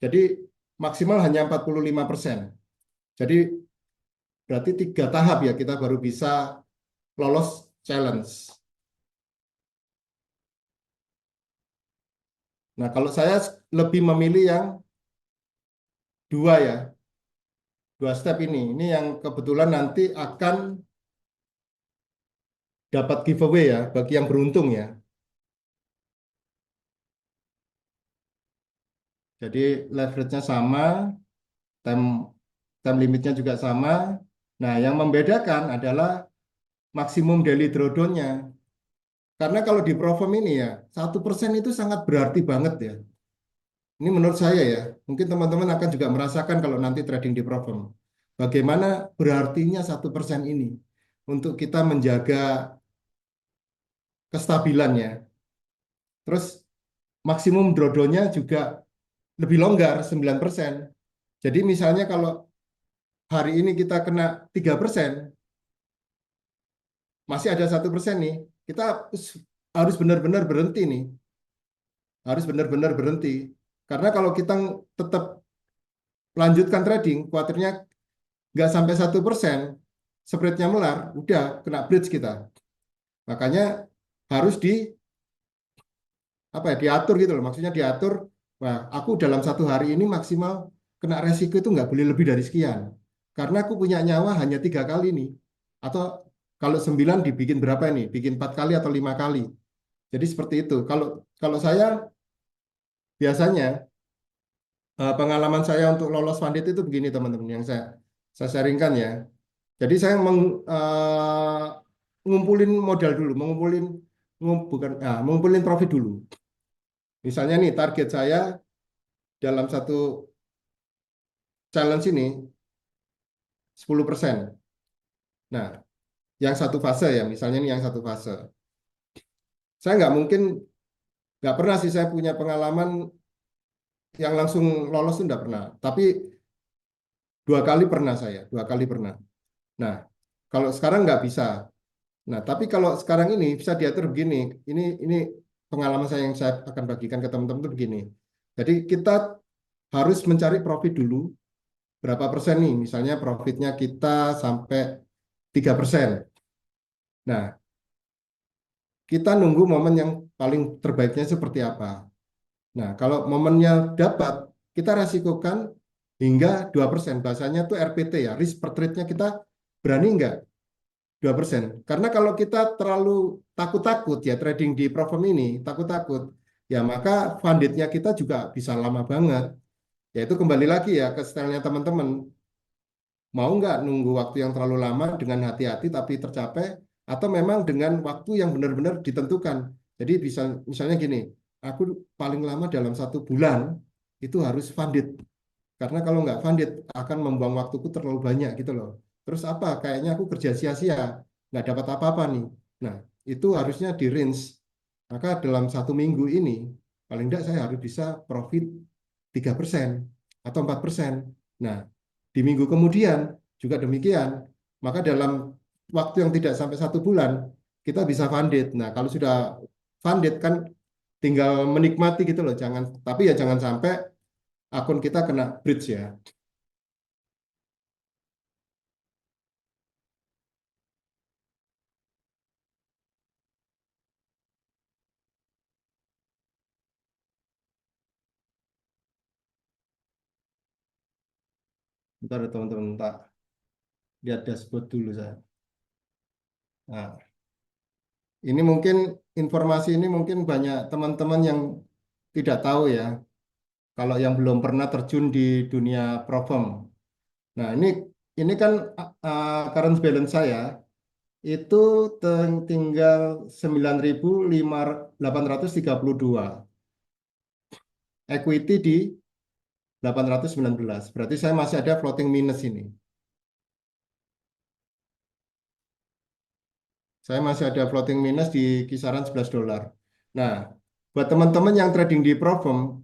Jadi maksimal hanya 45%. Jadi berarti 3 tahap ya kita baru bisa lolos challenge. Nah, kalau saya lebih memilih yang dua ya, 2 step ini. Ini yang kebetulan nanti akan dapat giveaway ya bagi yang beruntung ya. Jadi leverage-nya sama, time time limitnya juga sama. Nah, yang membedakan adalah maksimum daily drawdown-nya. Karena kalau di Provum ini ya, 1% itu sangat berarti banget ya. Ini menurut saya ya, mungkin teman-teman akan juga merasakan kalau nanti trading di Provum. Bagaimana berartinya 1% ini untuk kita menjaga kestabilannya. Terus maksimum drawdown-nya juga lebih longgar 9%. Jadi misalnya kalau hari ini kita kena 3%, masih ada 1% nih, kita harus benar-benar berhenti nih. Harus benar-benar berhenti. Karena kalau kita tetap lanjutkan trading, khawatirnya nggak sampai 1%, spreadnya melar, udah kena bridge kita. Makanya harus apa ya, diatur gitu loh. Maksudnya diatur, wah, aku dalam 1 hari ini maksimal kena resiko itu nggak boleh lebih dari sekian. Karena aku punya nyawa hanya 3 kali nih. Atau kalau 9 dibikin berapa ini? Bikin 4 kali atau 5 kali. Jadi seperti itu. Kalau kalau saya biasanya pengalaman saya untuk lolos funded itu begini teman-teman yang saya sharingkan ya. Jadi saya ngumpulin modal dulu, bukan, ngumpulin profit dulu. Misalnya nih target saya dalam satu challenge ini 10%. Nah, yang satu fase ya, misalnya nih yang satu fase. Saya nggak pernah sih saya punya pengalaman yang langsung lolos itu nggak pernah. Tapi 2 kali pernah saya, 2 kali pernah. Nah, kalau sekarang nggak bisa. Nah, tapi kalau sekarang ini bisa diatur begini. Ini pengalaman saya yang saya akan bagikan ke teman-teman itu begini. Jadi kita harus mencari profit dulu. Berapa persen nih? Misalnya profitnya kita sampai 3%. Nah, kita nunggu momen yang paling terbaiknya seperti apa. Nah, kalau momennya dapat, kita resikokan hingga 2%. Bahasanya tuh RPT ya, risk per trade-nya kita berani nggak 2%. Karena kalau kita terlalu takut-takut ya trading di Profirm ini, takut-takut, ya maka funded-nya kita juga bisa lama banget. Ya itu kembali lagi ya ke stylenya teman-teman. Mau nggak nunggu waktu yang terlalu lama dengan hati-hati tapi tercapai, atau memang dengan waktu yang benar-benar ditentukan. Jadi bisa misalnya gini, aku paling lama dalam 1 bulan itu harus funded. Karena kalau nggak funded akan membuang waktuku terlalu banyak gitu loh. Terus apa? Kayaknya aku kerja sia-sia, nggak dapat apa-apa nih. Nah, itu harusnya di range. Maka dalam 1 minggu ini, paling nggak saya harus bisa profit 3% atau 4%. Nah, di minggu kemudian juga demikian. Maka dalam waktu yang tidak sampai 1 bulan, kita bisa funded. Nah, kalau sudah funded kan tinggal menikmati gitu loh. Tapi ya jangan sampai akun kita kena breach ya. Bentar ya teman-teman, tak lihat dashboard dulu saya. Nah, ini mungkin informasi ini mungkin banyak teman-teman yang tidak tahu ya, kalau yang belum pernah terjun di dunia Profirm. Nah, ini kan current balance saya itu tinggal 9.832. Equity di 819. Berarti saya masih ada floating minus ini. Saya masih ada floating minus di kisaran $11. Nah, buat teman-teman yang trading di Profirm,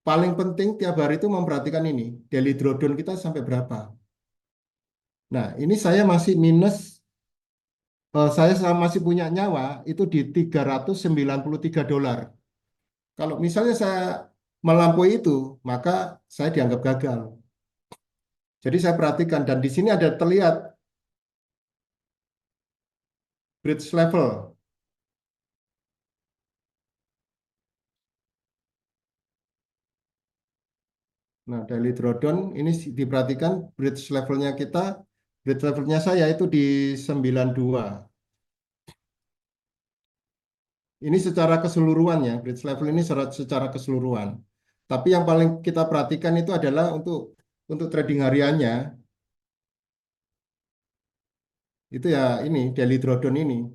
paling penting tiap hari itu memperhatikan ini, daily drawdown kita sampai berapa. Nah, ini saya masih minus, masih punya nyawa itu di $393. Kalau misalnya saya melampaui itu, maka saya dianggap gagal. Jadi saya perhatikan, dan di sini ada terlihat bridge level. Nah, daily drawdown ini diperhatikan bridge levelnya kita, bridge levelnya saya itu di 92. Ini secara keseluruhan ya, bridge level ini secara keseluruhan. Tapi yang paling kita perhatikan itu adalah untuk trading hariannya, itu ya ini daily drawdown ini.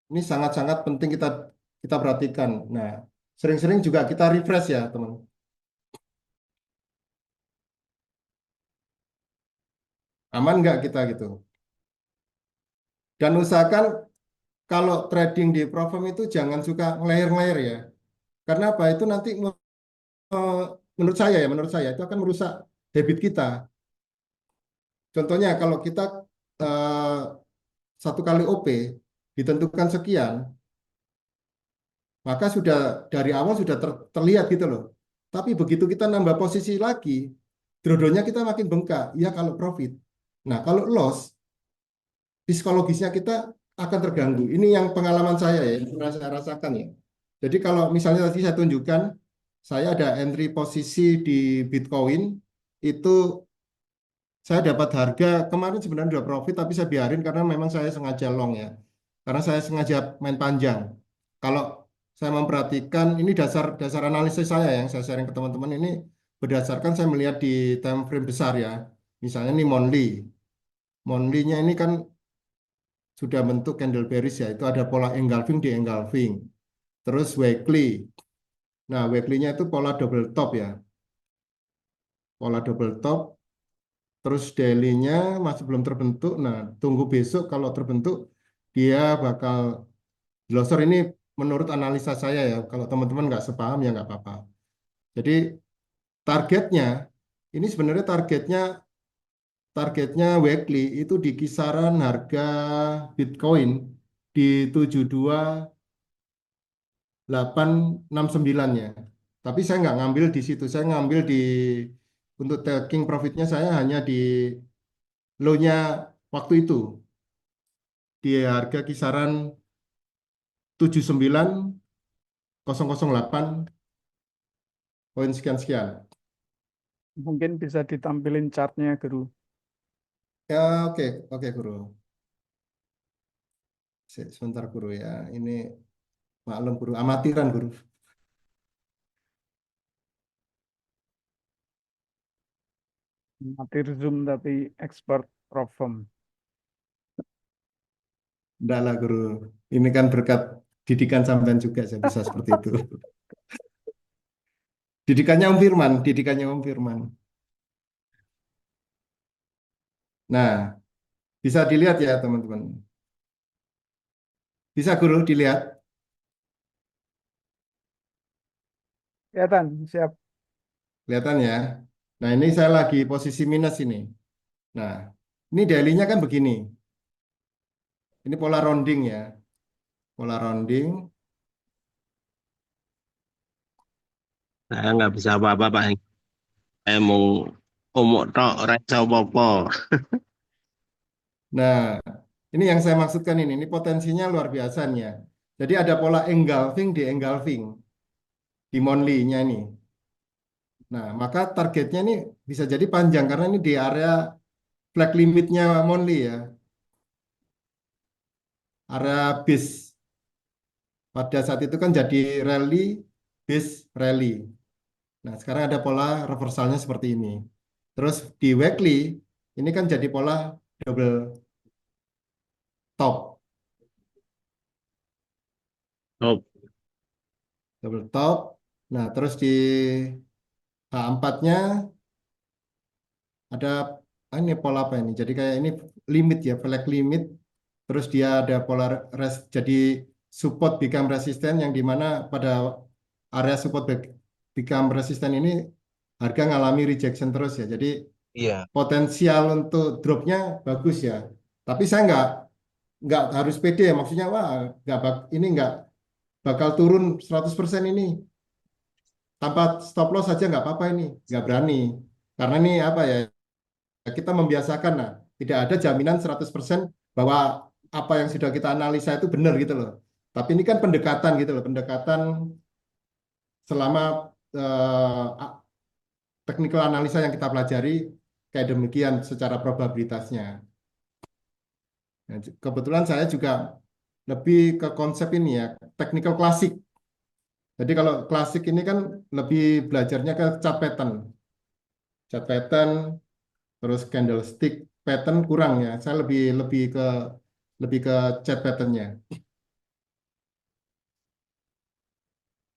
Ini sangat-sangat penting kita kita perhatikan. Nah, sering-sering juga kita refresh ya, teman. Aman nggak kita gitu? Dan usahakan kalau trading di Profirm itu jangan suka ngelayar-ngelayar ya. Karena apa? Itu nanti menurut saya itu akan merusak habit kita. Contohnya kalau kita eh, 1 kali OP ditentukan sekian, maka sudah dari awal sudah terlihat gitu loh. Tapi begitu kita nambah posisi lagi, drawdownnya kita makin bengkak. Ya kalau profit. Nah kalau loss, psikologisnya kita akan terganggu. Ini yang pengalaman saya ya, yang pernah saya rasakan ya. Jadi kalau misalnya tadi saya tunjukkan, saya ada entry posisi di Bitcoin, itu saya dapat harga kemarin sebenarnya udah profit, tapi saya biarin karena memang saya sengaja long ya. Karena saya sengaja main panjang. Kalau saya memperhatikan, ini dasar analisis saya yang saya sharing ke teman-teman ini berdasarkan saya melihat di time frame besar ya. Misalnya ini monthly. Monthly-nya ini kan sudah bentuk candle bearish ya. Itu ada pola engulfing di engulfing. Terus weekly. Nah, weekly-nya itu pola double top ya. Pola double top. Terus daily-nya masih belum terbentuk. Nah, tunggu besok kalau terbentuk dia bakal glosor ini menurut analisa saya ya. Kalau teman-teman nggak sepaham ya nggak apa-apa. Jadi targetnya ini sebenarnya targetnya weekly itu di kisaran harga Bitcoin di 72.869-nya. Tapi saya nggak ngambil di situ. Saya ngambil untuk taking profitnya saya hanya di low-nya waktu itu di harga kisaran 79.008 poin sekian-sekian. Mungkin bisa ditampilin chartnya, Guru. Ya, oke, oke Guru. Sebentar Guru ya. Ini maklum Guru, amatiran Guru. Mati Zoom tapi expert problem. Enggak lah Guru. Ini kan berkat didikan sampean juga saya bisa seperti itu. Didikannya Om Firman. Nah, bisa dilihat ya teman-teman. Bisa Guru dilihat. Kelihatan, siap. Kelihatan ya. Nah, ini saya lagi posisi minus ini. Nah, ini daily-nya kan begini. Ini pola rounding ya. Pola rounding. Saya nggak bisa apa-apa, Pak. Saya mau omok tok, ora iso apa-apa. Nah, ini yang saya maksudkan ini. Ini potensinya luar biasa nih ya. Jadi ada pola engulfing di engulfing. Di monthly-nya ini. Nah, maka targetnya ini bisa jadi panjang. Karena ini di area flag limitnya monthly ya. Area base. Pada saat itu kan jadi rally, base, rally. Nah, sekarang ada pola reversalnya seperti ini. Terus di weekly, ini kan jadi pola double top. Oh, Double top. Nah, terus di H4-nya ada ini pola apa ini? Jadi kayak ini limit ya, flag limit. Terus dia ada pola jadi support become resistant yang dimana pada area support become resistant ini harga ngalami rejection terus ya. Jadi Iya, potensial untuk dropnya bagus ya. Tapi saya nggak harus pede ya. Maksudnya wah ini nggak bakal turun 100% ini. Tanpa stop loss saja nggak apa-apa ini. Nggak berani. Karena ini apa ya, kita membiasakan. Nah, tidak ada jaminan 100% bahwa apa yang sudah kita analisa itu benar gitu loh. Tapi ini kan pendekatan gitu loh. Pendekatan selama technical analisa yang kita pelajari kayak demikian secara probabilitasnya. Nah, kebetulan saya juga lebih ke konsep ini ya, technical klasik. Jadi kalau klasik ini kan lebih belajarnya ke chart pattern, terus candlestick pattern kurang ya. Saya lebih ke chart patternnya.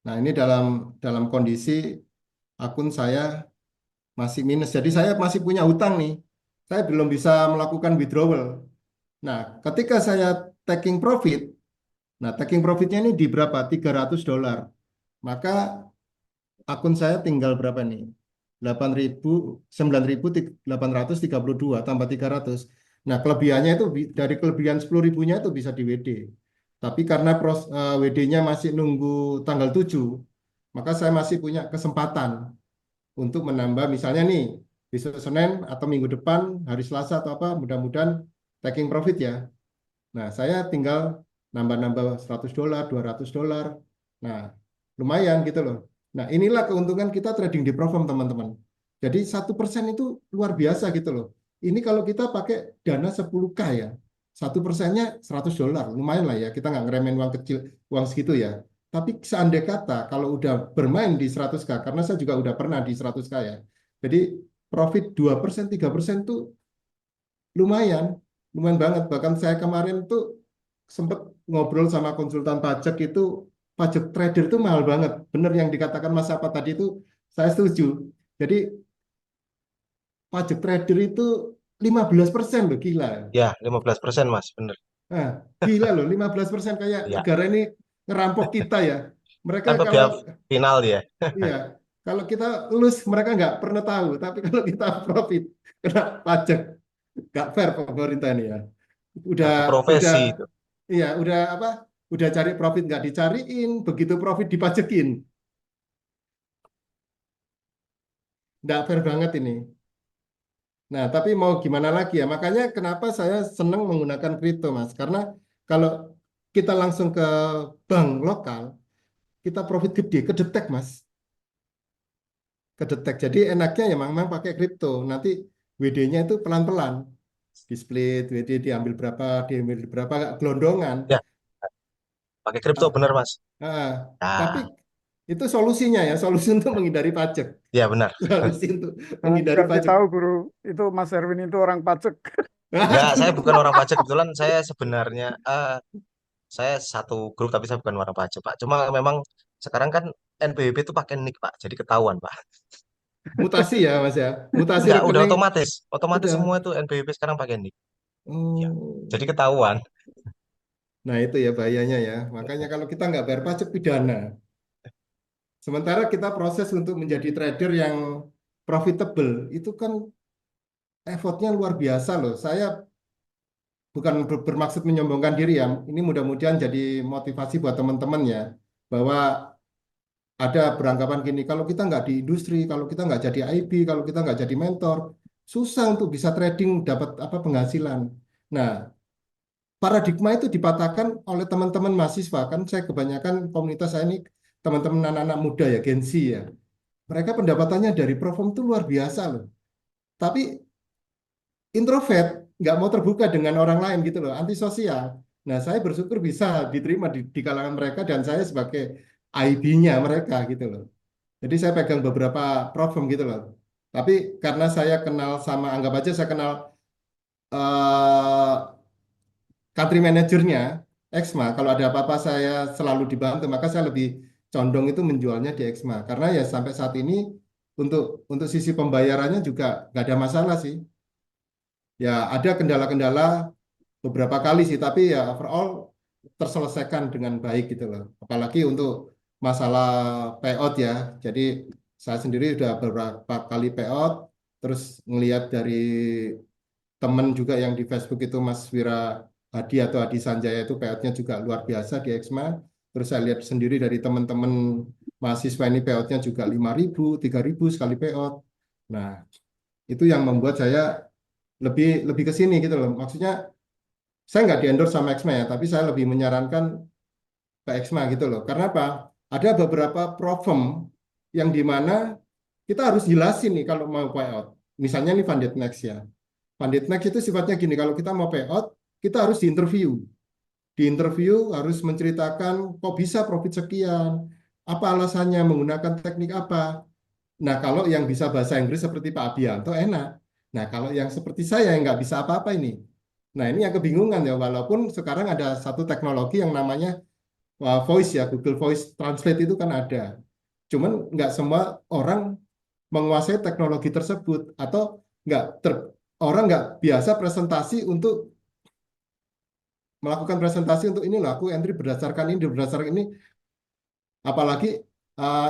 Nah ini dalam kondisi akun saya masih minus. Jadi saya masih punya hutang nih. Saya belum bisa melakukan withdrawal. Nah ketika saya taking profit, nah taking profitnya ini di berapa? $300. Maka akun saya tinggal berapa nih? 9.832 tambah 300. Nah, kelebihannya itu dari kelebihan 10.000-nya itu bisa di WD. Tapi karena WD-nya masih nunggu tanggal 7, maka saya masih punya kesempatan untuk menambah misalnya nih besok Senin atau minggu depan hari Selasa atau apa, mudah-mudahan taking profit ya. Nah, saya tinggal nambah-nambah $100, $200. Nah, lumayan gitu loh. Nah, inilah keuntungan kita trading di Profom, teman-teman. Jadi 1% itu luar biasa gitu loh. Ini kalau kita pakai dana 10K ya, 1%-nya $100. Lumayan lah ya, kita nggak ngeremehin uang kecil, uang segitu ya. Tapi seandai kata kalau udah bermain di 100K, karena saya juga udah pernah di 100K ya. Jadi profit 2%, 3% tuh lumayan, lumayan banget. Bahkan saya kemarin tuh sempat ngobrol sama konsultan pajak itu, pajak trader itu mahal banget. Bener yang dikatakan Mas apa tadi itu, saya setuju. Jadi pajak trader itu 15% loh, gila. ya 15% Mas, bener. Nah, gila loh, 15% kayak Ya, negara ini ngerampok kita ya. Mereka tanpa kalau, biaya final dia. iya, kalau kita lose mereka nggak pernah tahu. Tapi kalau kita profit, kena pajak. Nggak fair pemerintah ini ya. Udah, Satu udah, profesi itu. iya, udah apa? Udah cari profit nggak dicariin, begitu profit dipajekin. Nggak fair banget ini. Nah, tapi mau gimana lagi ya? Makanya kenapa saya senang menggunakan kripto, Mas? Karena kalau kita langsung ke bank lokal, kita profit gede, kedetek, Mas. kedetek. Jadi enaknya ya memang pakai kripto. Nanti WD-nya itu pelan-pelan. Di split, WD diambil berapa, nggak gelondongan. Ya, pakai kripto Ah, bener Mas. ah. Tapi Nah, itu solusinya ya, solusi untuk menghindari pajak. ya benar. Solusi untuk Nah, menghindari dikasih pajak. tahu guru, itu Mas Erwin itu orang pajak. Enggak, saya bukan orang pajak kebetulan. Saya sebenarnya saya satu grup tapi saya bukan orang pajak Pak. Cuma memang sekarang kan NPWP itu pakai nik Pak, jadi ketahuan Pak. Mutasi ya Mas ya, mutasi Enggak, udah rekening otomatis. Otomatis semua udah. itu NPWP sekarang pakai nik. Ya, Oh. jadi ketahuan. Nah itu ya bahayanya ya. Makanya kalau kita nggak bayar pajak pidana. Sementara kita proses untuk menjadi trader yang profitable itu kan effortnya luar biasa loh. Saya bukan bermaksud menyombongkan diri ya. Ini mudah-mudahan jadi motivasi buat teman-teman ya. Bahwa ada beranggapan gini, kalau kita nggak di industri, kalau kita nggak jadi IB, kalau kita nggak jadi mentor, susah untuk bisa trading dapat apa penghasilan. Nah, paradigma itu dipatahkan oleh teman-teman mahasiswa. Kan saya kebanyakan komunitas saya ini teman-teman anak-anak muda ya, Gen Z ya. Mereka pendapatannya dari perform itu luar biasa loh. Tapi introvert, nggak mau terbuka dengan orang lain gitu loh, antisosial. Nah, saya bersyukur bisa diterima di kalangan mereka dan saya sebagai IB-nya mereka gitu loh. Jadi saya pegang beberapa program gitu loh. Tapi karena saya kenal sama, anggap aja saya kenal eh country manajernya, Exma, kalau ada apa-apa saya selalu dibantu, maka saya lebih condong itu menjualnya di Exma. Karena ya sampai saat ini untuk sisi pembayarannya juga nggak ada masalah sih. Ya ada kendala-kendala beberapa kali sih, tapi ya overall terselesaikan dengan baik gitu loh. Apalagi untuk masalah payout ya. Jadi saya sendiri sudah beberapa kali payout, terus ngelihat dari temen juga yang di Facebook itu Mas Wira Hadi atau Hadi Sanjaya itu payoutnya juga luar biasa di Exma. Terus saya lihat sendiri dari teman-teman mahasiswa ini payoutnya juga 5.000, 3.000 sekali payout. Nah, itu yang membuat saya lebih lebih ke sini gitu loh. Maksudnya saya nggak di-endorse sama Exma ya, tapi saya lebih menyarankan ke Exma gitu loh. Karena apa? Ada beberapa problem yang di mana kita harus jelasin nih kalau mau payout. Misalnya nih Funded Next ya. Funded Next itu sifatnya gini, kalau kita mau payout, kita harus diinterview. Diinterview harus menceritakan kok bisa profit sekian, apa alasannya, menggunakan teknik apa. Nah, kalau yang bisa bahasa Inggris seperti Pak Abianto enak. Nah, kalau yang seperti saya yang nggak bisa apa-apa ini. Nah, ini yang kebingungan ya, walaupun sekarang ada satu teknologi yang namanya Voice ya, Google Voice Translate itu kan ada. Cuman nggak semua orang menguasai teknologi tersebut atau nggak orang nggak biasa presentasi untuk melakukan presentasi untuk ini loh, aku entry berdasarkan ini, apalagi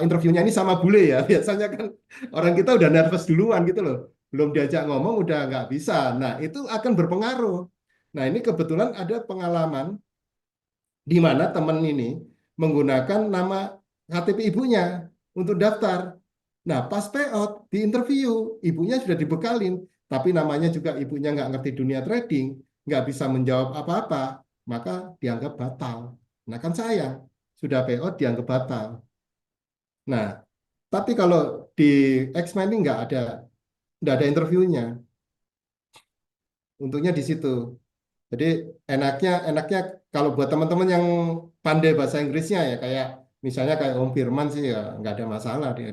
interviewnya ini sama bule ya. Biasanya kan orang kita udah nervous duluan gitu loh. Belum diajak ngomong udah nggak bisa. Nah, itu akan berpengaruh. Nah, ini kebetulan ada pengalaman di mana teman ini menggunakan nama KTP ibunya untuk daftar. Nah, pas payout di interview, ibunya sudah dibekalin, tapi namanya juga ibunya nggak ngerti dunia trading, nggak bisa menjawab apa-apa, maka dianggap batal. Nah, kan sayang, sudah payout dianggap batal. Nah, tapi kalau di X-Men ini nggak ada interviewnya. Untungnya di situ. Jadi enaknya kalau buat teman-teman yang pandai bahasa Inggrisnya ya kayak misalnya kayak Om Firman sih ya nggak ada masalah di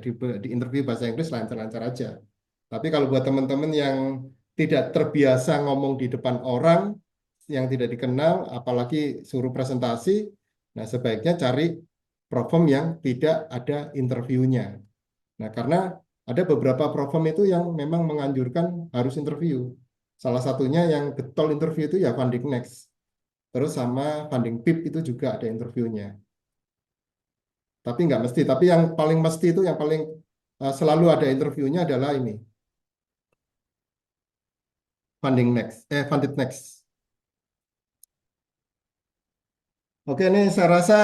interview bahasa Inggris lancar-lancar aja. Tapi kalau buat teman-teman yang tidak terbiasa ngomong di depan orang yang tidak dikenal, apalagi suruh presentasi, nah sebaiknya cari platform yang tidak ada interviewnya. Nah karena ada beberapa platform itu yang memang menganjurkan harus interview. Salah satunya yang getol interview itu ya Funding Next. Terus sama Funding Pip itu juga ada interviewnya. Tapi nggak mesti. Tapi yang paling mesti itu yang paling selalu ada interviewnya adalah ini. Funded Next. Oke, ini saya rasa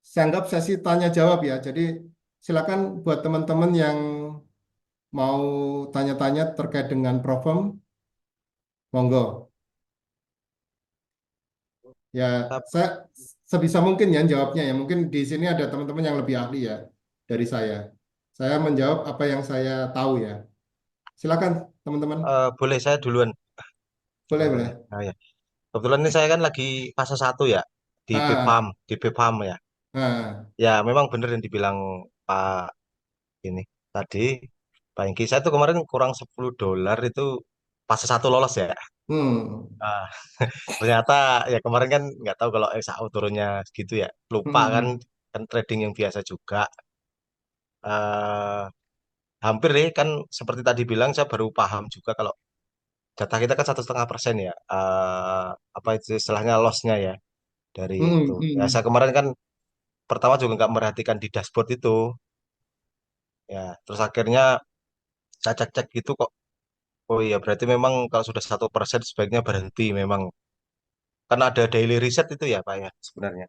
saya anggap sesi tanya jawab ya. Jadi silakan buat teman-teman yang mau tanya-tanya terkait dengan problem, monggo. Ya, Tapi saya sebisa mungkin ya jawabnya ya. Mungkin di sini ada teman-teman yang lebih ahli ya dari saya. Saya menjawab apa yang saya tahu ya. Silakan teman-teman. Boleh saya duluan. Boleh, Boleh. boleh. Nah, ya. Kebetulan ini saya kan lagi fase satu ya di BPAM, Ah, di BPAM ya. ah, Ya, memang benar yang dibilang Pak ini tadi, Pak Engki. Saya tuh kemarin kurang $10 itu fase satu lolos ya. hmm, Ah, ternyata ya kemarin kan nggak tahu kalau SAU turunnya segitu ya. Lupa kan, hmm. kan trading yang biasa juga. eh Hampir deh kan seperti tadi bilang saya baru paham juga kalau jatah kita kan 1,5% ya. Apa itu istilahnya lossnya ya dari Hmm, itu. Ya hmm. saya kemarin kan pertama juga nggak merhatikan di dashboard itu. Ya terus akhirnya saya cek-cek gitu kok. Oh iya berarti memang kalau sudah 1% sebaiknya berhenti memang. Karena ada daily reset itu ya Pak ya sebenarnya.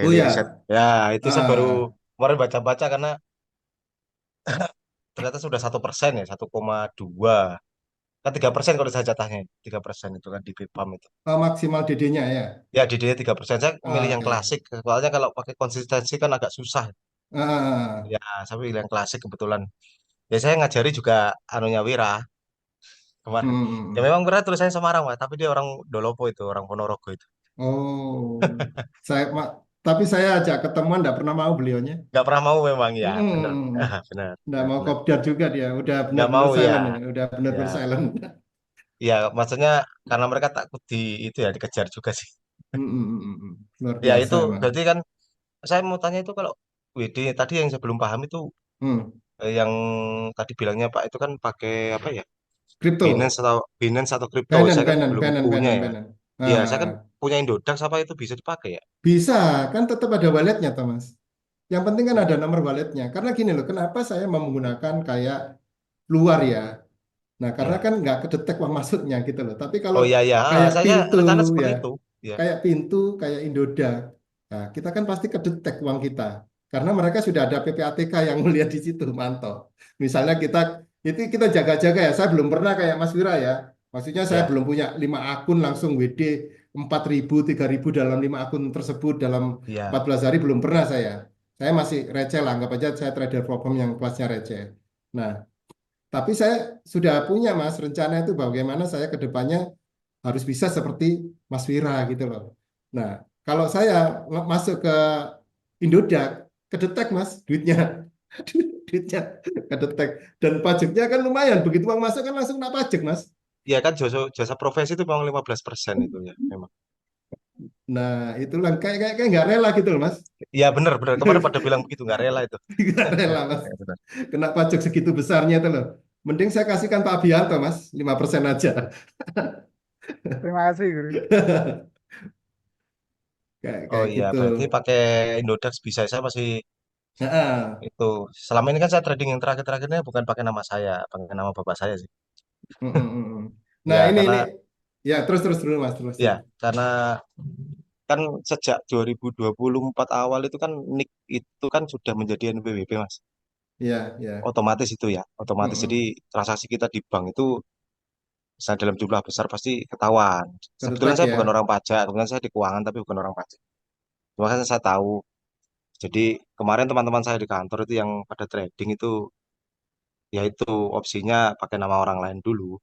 Oh Daily reset. ya, Ya itu saya baru ah, kemarin baca-baca karena ternyata sudah 1% ya 1,2 kan 3% kalau saya jatahnya 3% itu kan di BPAM itu. maksimal DD-nya ya. Ya DD-nya 3%. Saya milih yang Oke. klasik. Soalnya kalau pakai konsistensi kan agak susah. Ah, Ya, saya pilih yang klasik kebetulan. Ya saya ngajari juga anunya Wira kemarin. hmm, Ya hmm. memang Wira tulisannya Semarang, Pak. Tapi dia orang Dolopo itu, orang Ponorogo itu. Oh, tapi saya ajak ketemuan nggak pernah mau beliaunya. Nggak pernah mau memang ya, benar. Hmm, Benar, nggak benar, mau benar. kopdar juga dia. Udah Nggak benar-benar mau ya. silent ya. Udah Ya, benar-benar silent. ya maksudnya karena mereka takut di itu ya dikejar juga sih. Hmm, hmm, hmm, hmm. Luar Ya biasa itu emang. berarti kan saya mau tanya itu kalau WD tadi yang saya belum paham itu Hmm. yang tadi bilangnya Pak itu kan pakai apa ya? Binance Kripto. atau Binance atau kripto. Binance, Saya kan Binance, belum Binance, punya Binance, ya. Binance. Iya, saya kan Ah, punya Indodax apa itu bisa dipakai ya? bisa, kan tetap ada walletnya, Thomas. Yang penting kan ada nomor walletnya. Karena gini loh, kenapa saya mau menggunakan kayak luar ya? Nah, karena Ya. kan nggak kedetek uang masuknya gitu loh. Tapi kalau Oh iya ya, kayak saya pintu rencana ya, seperti itu. Ya. kayak Indodax, nah kita kan pasti kedetek uang kita. Karena mereka sudah ada PPATK yang melihat di situ, mantap. Misalnya kita jaga-jaga ya. Saya belum pernah kayak Mas Wira ya. Maksudnya saya Ya. belum punya 5 akun langsung WD 4.000, 3.000 dalam 5 akun tersebut dalam Ya. 14 hari belum pernah saya. Saya masih receh lah, anggap aja saya trader platform yang kelasnya receh. Nah, tapi saya sudah punya Mas rencana itu bagaimana saya ke depannya harus bisa seperti Mas Wira gitu loh. Nah, kalau saya masuk ke Indodax, kedetek Mas duitnya. Duitnya kedetek. Dan pajaknya kan lumayan. Begitu uang masuk kan langsung kena pajak Mas. Ya kan jasa, jasa profesi itu memang 15% itu ya, memang. Nah, itulah kayak nggak rela gitu loh Mas. Ya benar benar kemarin pada bilang begitu nggak rela itu. Nggak rela Mas. Ya, benar. Kena pajak segitu besarnya itu loh. Mending saya kasihkan Pak Bianto Mas, 5% aja. Terima kasih, Guru. Kayak Oh kayak iya, gitu. berarti pakai Indodax bisa saya masih Nah, itu. Selama ini kan saya trading yang terakhir-terakhirnya bukan pakai nama saya, pakai nama bapak saya sih. mm, mm, mm, mm. Nah, Ya ini karena ya terus terus dulu Mas, ya terusin. karena kan sejak 2024 awal itu kan NIK itu kan sudah menjadi NPWP Mas. Ya, ya. Otomatis itu ya, Mm, otomatis. Jadi mm. transaksi kita di bank itu misalnya dalam jumlah besar pasti ketahuan. Sebetulnya Kedetek saya ya. bukan orang pajak, kebetulan saya di keuangan tapi bukan orang pajak. Cuma kan saya tahu. Jadi kemarin teman-teman saya di kantor itu yang pada trading itu ya itu opsinya pakai nama orang lain dulu.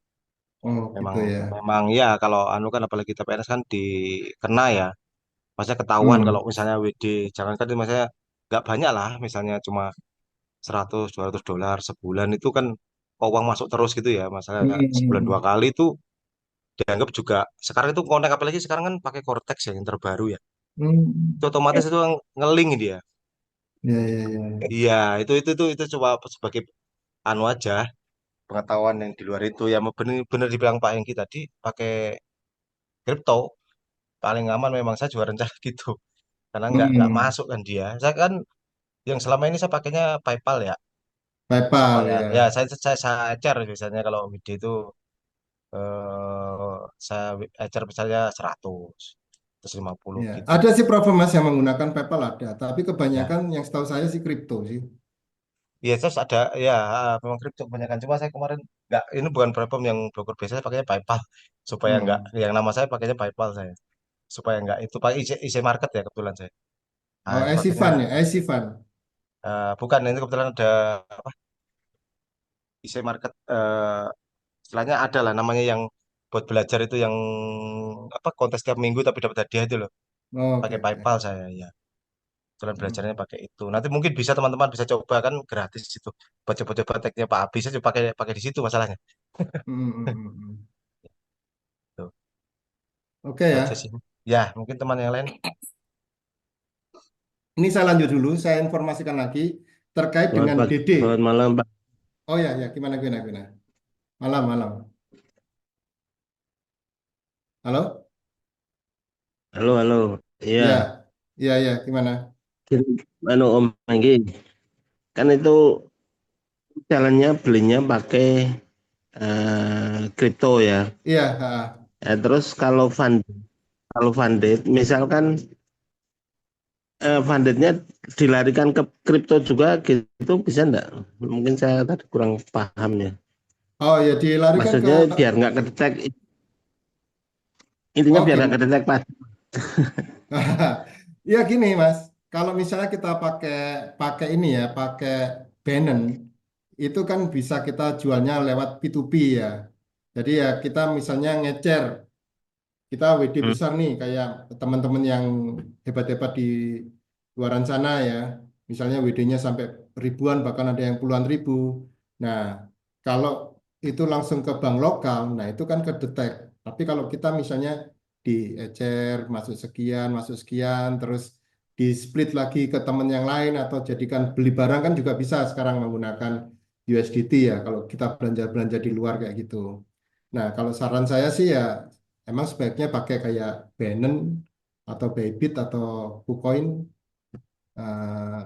Oh, Memang gitu ya. memang ya kalau anu kan apalagi kita PNS kan dikena ya. Maksudnya ketahuan kalau Hmm. misalnya WD, jangankan itu misalnya nggak banyak lah, misalnya cuma 100-200 dolar sebulan itu kan kok uang masuk terus gitu ya, masalah sebulan dua Hmm. kali itu dianggap juga sekarang itu kontak apalagi sekarang kan pakai Cortex ya yang terbaru ya, itu Hmm. otomatis itu ngeling dia. Ya, ya, ya. Iya itu coba sebagai anu aja pengetahuan yang di luar itu ya bener dibilang Pak Hengki tadi pakai kripto paling aman memang saya juga rencana gitu karena nggak Hmm. masuk kan dia. Saya kan yang selama ini saya pakainya PayPal ya PayPal supaya ya ya. saya ecer biasanya kalau WD itu saya ecer misalnya 100 150 Ya. gitu. Ada sih problem Mas yang menggunakan PayPal ada, tapi Ya, kebanyakan yang setahu saya sih kripto sih. ya terus ada ya memang kripto kebanyakan cuma saya kemarin nggak ini bukan platform yang broker biasa saya pakainya PayPal supaya nggak Hmm. yang nama saya pakainya PayPal saya supaya nggak itu pakai IC Market ya kebetulan saya. Nah Oh, itu pakainya Esivan ya, Esivan. Bukan, ini kebetulan ada apa? Isi market istilahnya ada lah namanya yang buat belajar itu yang apa kontes tiap minggu tapi dapat hadiah itu loh. Oke, Pakai oke. PayPal saya ya. Kebetulan Hmm, belajarnya pakai itu. Nanti mungkin bisa teman-teman bisa coba kan gratis itu. Buat coba-coba tagnya Pak Abi saya pakai pakai di situ masalahnya. hmm. Tuh, Oke itu aja ya. sih. Ya, mungkin teman yang lain. Ini saya lanjut dulu. Saya informasikan lagi terkait dengan DD. Selamat malam, Pak. Oh ya, ya. Gimana, gimana, gimana? Malam, malam. Halo? Halo, halo. Iya, Ya, ya, ya. Gimana? gini, Om Anggi, kan itu jalannya belinya pakai kripto ya. Iya, Terus kalau funded, misalkan fundednya dilarikan ke kripto juga gitu bisa enggak? Mungkin saya tadi kurang paham ya. oh ya, dilarikan ke. Maksudnya biar nggak kedetek, intinya Oh, biar nggak gini. kedetek pajak. Ya gini Mas, kalau misalnya kita pakai pakai ini ya, pakai Binance, itu kan bisa kita jualnya lewat P2P ya. Jadi ya kita misalnya ngecer, kita WD Hmm. besar nih, kayak teman-teman yang hebat-hebat di luaran sana ya. Misalnya WD-nya sampai ribuan, bahkan ada yang puluhan ribu. Nah, kalau itu langsung ke bank lokal, nah itu kan kedetek. Tapi kalau kita misalnya diecer, masuk sekian, terus di split lagi ke teman yang lain atau jadikan beli barang kan juga bisa sekarang menggunakan USDT ya, kalau kita belanja-belanja di luar kayak gitu. Nah, kalau saran saya sih ya emang sebaiknya pakai kayak Binance atau Bybit atau KuCoin. Eh,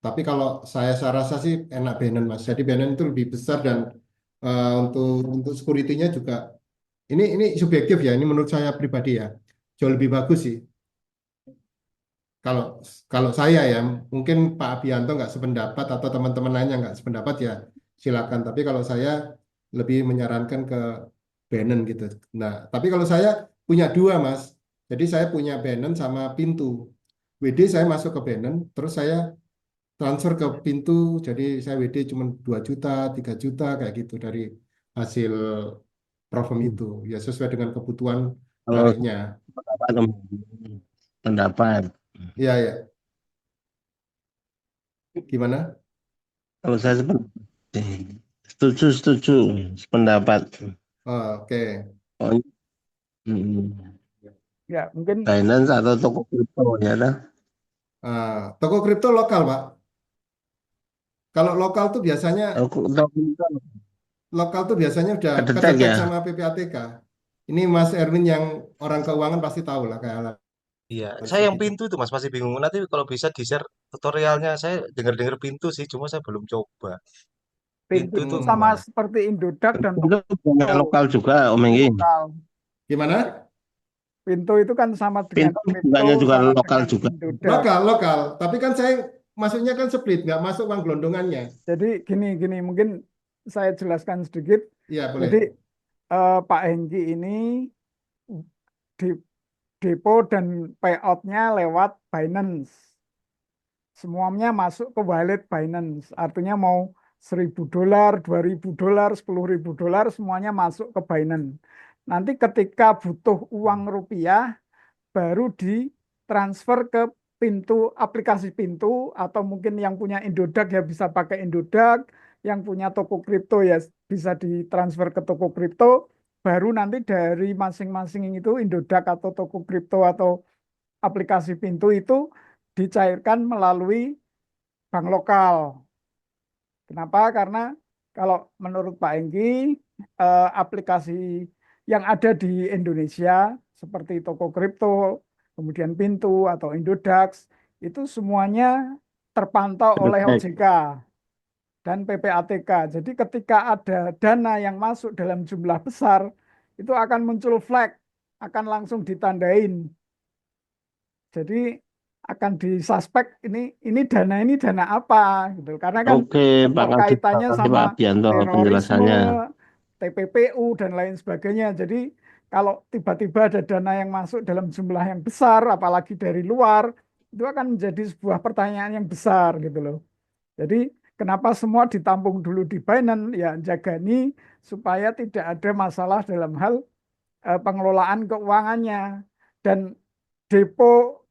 tapi kalau saya rasa sih enak Binance Mas. Jadi Binance itu lebih besar dan untuk security-nya juga ini subjektif ya. Ini menurut saya pribadi ya. Jauh lebih bagus sih. Kalau kalau saya ya mungkin Pak Abianto nggak sependapat atau teman-teman lainnya nggak sependapat ya silakan. Tapi kalau saya lebih menyarankan ke Binance gitu. Nah, tapi kalau saya punya dua Mas. Jadi saya punya Binance sama Pintu. WD saya masuk ke Binance, terus saya transfer ke Pintu. Jadi saya WD cuma 2 juta, 3 juta kayak gitu dari hasil Profem itu. Ya sesuai dengan kebutuhan Kalau nariknya. pendapat, Om. Pendapat. Iya, ya. Gimana? Kalau saya setuju, setuju, sependapat. Oh, oke. Oh, hmm. Ya, mungkin Binance atau toko kripto ya, dah. Toko kripto lokal, Pak. Kalau lokal tuh biasanya udah Kedetek kedetek ya. sama PPATK. Ini Mas Erwin yang orang keuangan pasti tahu lah kayak hal Iya, saya seperti yang itu. pintu itu Mas masih bingung. Nanti kalau bisa di-share tutorialnya. Saya dengar-dengar pintu sih, cuma saya belum coba. pintu Pintu itu itu sama gimana? seperti Indodax dan Itu punya Toko lokal juga, Om itu Enggi. lokal. Gimana? Pintu itu kan sama dengan Pintu kripto, bukannya juga sama lokal dengan juga. Indodax. Lokal, lokal. Tapi kan saya masuknya kan split, nggak masuk uang gelondongannya. Jadi gini, mungkin saya jelaskan sedikit. Iya, boleh. Jadi Pak Hengki ini di depo dan payoutnya lewat Binance. Semuanya masuk ke wallet Binance. Artinya mau $1.000, $2.000, $10.000, semuanya masuk ke Binance. Nanti ketika butuh uang rupiah, baru ditransfer ke pintu aplikasi pintu atau mungkin yang punya Indodax ya bisa pakai Indodax, yang punya toko kripto ya bisa ditransfer ke toko kripto, baru nanti dari masing-masing itu Indodax atau toko kripto atau aplikasi pintu itu dicairkan melalui bank lokal. Kenapa? Karena kalau menurut Pak Enggi, aplikasi yang ada di Indonesia seperti toko kripto, kemudian Pintu atau Indodax, itu semuanya terpantau oleh Kedetek. OJK dan PPATK. Jadi ketika ada dana yang masuk dalam jumlah besar, itu akan muncul flag, akan langsung ditandain. Jadi akan disuspek ini dana apa gitu. Karena kan Oke, Pak erat Kadis. kaitannya Makasih sama Pak Abianto terorisme, penjelasannya. TPPU dan lain sebagainya. Jadi kalau tiba-tiba ada dana yang masuk dalam jumlah yang besar, apalagi dari luar, itu akan menjadi sebuah pertanyaan yang besar gitu loh. Jadi kenapa semua ditampung dulu di Binance? Ya jagani supaya tidak ada masalah dalam hal pengelolaan keuangannya dan depo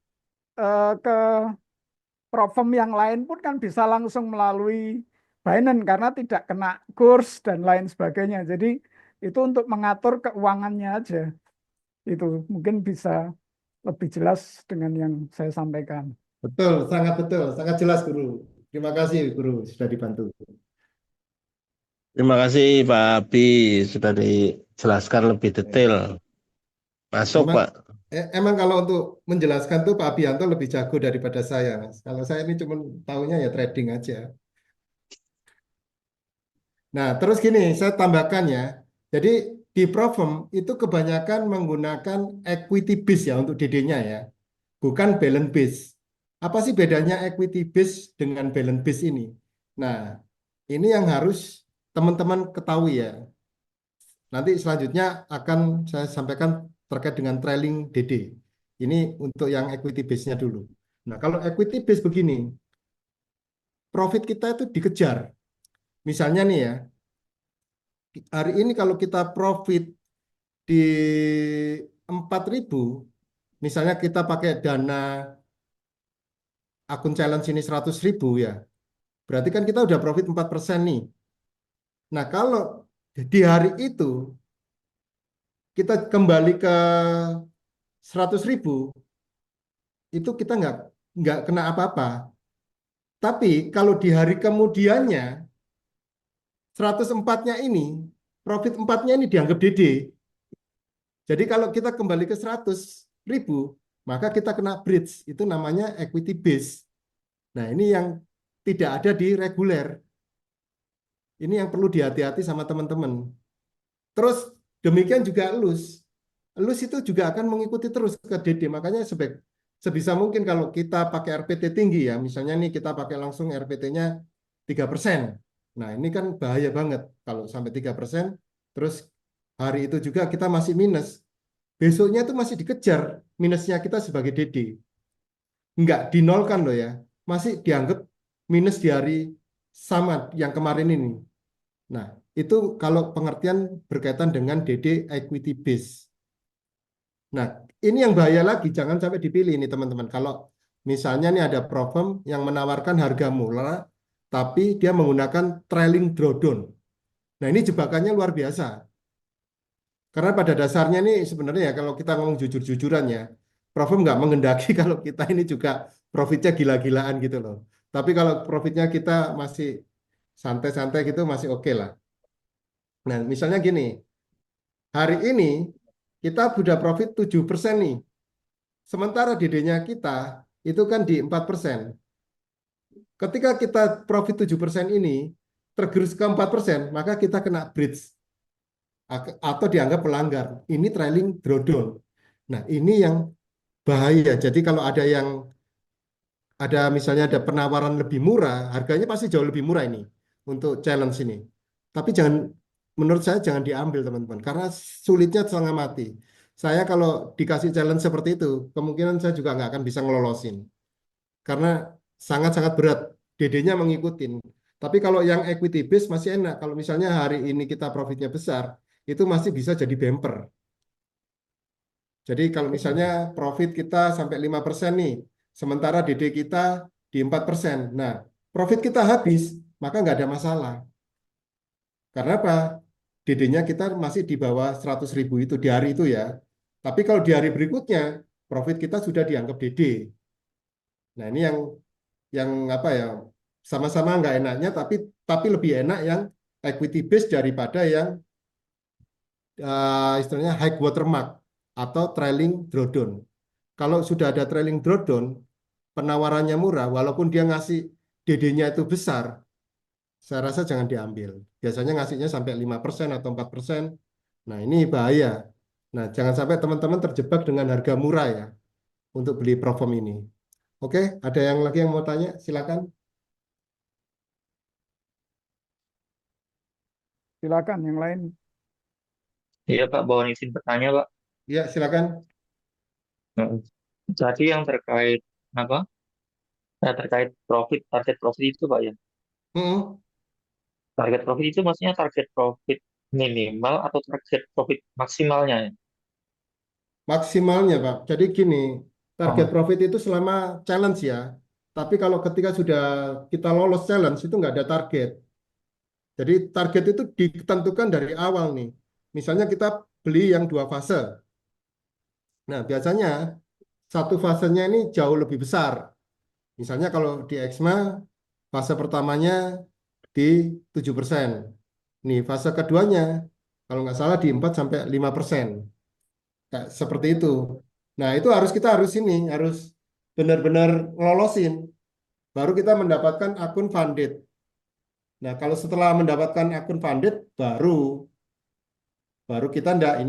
ke Provem yang lain pun kan bisa langsung melalui Binance karena tidak kena kurs dan lain sebagainya. Jadi itu untuk mengatur keuangannya aja. Itu mungkin bisa lebih jelas dengan yang saya sampaikan. betul, sangat jelas Guru. Terima kasih Guru sudah dibantu. Terima kasih Pak Abi sudah dijelaskan lebih detail. Masuk Emang Pak. emang kalau untuk menjelaskan tuh Pak Abianto lebih jago daripada saya, Mas. Kalau saya ini cuma tahunya ya trading aja. Nah, terus gini, saya tambahkan ya. Jadi di Provem itu kebanyakan menggunakan equity base ya untuk DD-nya ya, bukan balance base. Apa sih bedanya equity base dengan balance base ini? Nah, ini yang harus teman-teman ketahui ya. Nanti selanjutnya akan saya sampaikan terkait dengan trailing DD. Ini untuk yang equity base-nya dulu. Nah, kalau equity base begini, profit kita itu dikejar. Misalnya nih ya, hari ini kalau kita profit di 4.000, misalnya kita pakai dana akun challenge ini 100.000 ya, berarti kan kita udah profit 4% nih. Nah, kalau di hari itu kita kembali ke 100.000, itu kita nggak kena apa-apa. Tapi kalau di hari kemudiannya, 104-nya ini, profit 4-nya ini dianggap DD. Jadi kalau kita kembali ke 100.000, maka kita kena bridge. Itu namanya equity base. Nah, ini yang tidak ada di reguler. Ini yang perlu dihati-hati sama teman-teman. Terus demikian juga elus. Elus itu juga akan mengikuti terus ke DD. Makanya sebisa mungkin kalau kita pakai RPT tinggi ya, misalnya nih kita pakai langsung RPT-nya 3%. Nah, ini kan bahaya banget kalau sampai 3%, terus hari itu juga kita masih minus. Besoknya itu masih dikejar minusnya kita sebagai DD. Nggak dinolkan loh ya. Masih dianggap minus di hari sama yang kemarin ini. Nah, itu kalau pengertian berkaitan dengan DD equity base. Nah, ini yang bahaya lagi, jangan sampai dipilih ini teman-teman. Kalau misalnya nih ada problem yang menawarkan harga murah, tapi dia menggunakan trailing drawdown. Nah, ini jebakannya luar biasa. Karena pada dasarnya nih sebenarnya ya kalau kita ngomong jujur-jujuran ya, problem nggak menghendaki kalau kita ini juga profitnya gila-gilaan gitu loh. Tapi kalau profitnya kita masih santai-santai gitu masih oke lah. Nah, misalnya gini, hari ini kita sudah profit 7% nih. Sementara DD-nya kita itu kan di 4%. Ketika kita profit 7% ini tergerus ke 4%, maka kita kena bridge atau dianggap pelanggar. Ini trailing drawdown. Nah, ini yang bahaya. Jadi kalau ada misalnya ada penawaran lebih murah, harganya pasti jauh lebih murah ini untuk challenge ini. Tapi menurut saya jangan diambil teman-teman, karena sulitnya setengah mati. Saya kalau dikasih challenge seperti itu, kemungkinan saya juga nggak akan bisa ngelolosin. Karena sangat-sangat berat, DD-nya mengikutin. Tapi kalau yang equity base masih enak. Kalau misalnya hari ini kita profitnya besar, itu masih bisa jadi bumper. Jadi kalau misalnya profit kita sampai 5% nih, sementara DD kita di 4%. Nah, profit kita habis, maka nggak ada masalah. Karena apa? DD-nya kita masih di bawah 100.000 itu di hari itu ya. Tapi kalau di hari berikutnya, profit kita sudah dianggap DD. Nah, ini yang apa ya? Sama-sama nggak enaknya, tapi lebih enak yang equity base daripada yang istilahnya high watermark atau trailing drawdown. Kalau sudah ada trailing drawdown, penawarannya murah, walaupun dia ngasih DD-nya itu besar, saya rasa jangan diambil. Biasanya ngasihnya sampai 5% atau 4%. Nah, ini bahaya. Nah, jangan sampai teman-teman terjebak dengan harga murah ya untuk beli Provem ini. Oke, ada yang lagi yang mau tanya? Silakan. Silakan yang lain. Iya Pak, bawa izin bertanya Pak. Ya, silakan. Jadi yang terkait apa? Terkait profit, target profit itu Pak ya. Mm-mm. Target profit itu maksudnya target profit minimal atau target profit maksimalnya ya? Maksimalnya, Pak. Jadi gini, target Oh, profit itu selama challenge ya. Tapi kalau ketika sudah kita lolos challenge itu nggak ada target. Jadi target itu ditentukan dari awal nih. Misalnya kita beli yang dua fase. Nah, biasanya satu fasenya ini jauh lebih besar. Misalnya kalau di Exma, fase pertamanya di 7%. Nih, fase keduanya, kalau nggak salah di 4 sampai 5%. Kayak seperti itu. Nah, itu kita harus ini, harus benar-benar ngelolosin. Baru kita mendapatkan akun funded. Nah, kalau setelah mendapatkan akun funded, baru baru kita ndak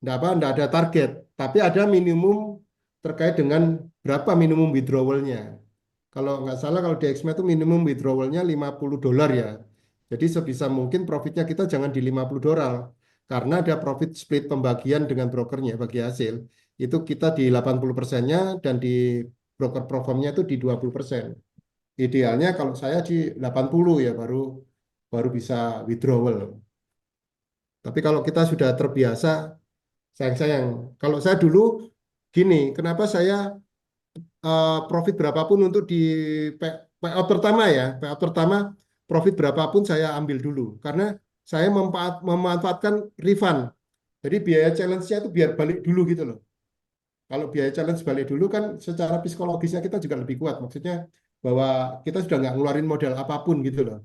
ada target, tapi ada minimum terkait dengan berapa minimum withdrawalnya. Kalau nggak salah kalau di Xma itu minimum withdrawalnya $50 ya. Jadi sebisa mungkin profitnya kita jangan di $50 karena ada profit split pembagian dengan brokernya bagi hasil. Itu kita di 80%-nya dan di broker performnya itu di 20%. Idealnya kalau saya di 80 ya baru baru bisa withdrawal. Tapi kalau kita sudah terbiasa sayang-sayang. Kalau saya dulu gini, kenapa saya profit berapapun untuk di payout pertama ya, payout pertama profit berapapun saya ambil dulu karena saya memanfaatkan refund. Jadi biaya challenge-nya itu biar balik dulu gitu loh. Kalau biaya challenge balik dulu kan secara psikologisnya kita juga lebih kuat. Maksudnya bahwa kita sudah nggak ngeluarin modal apapun gitu loh.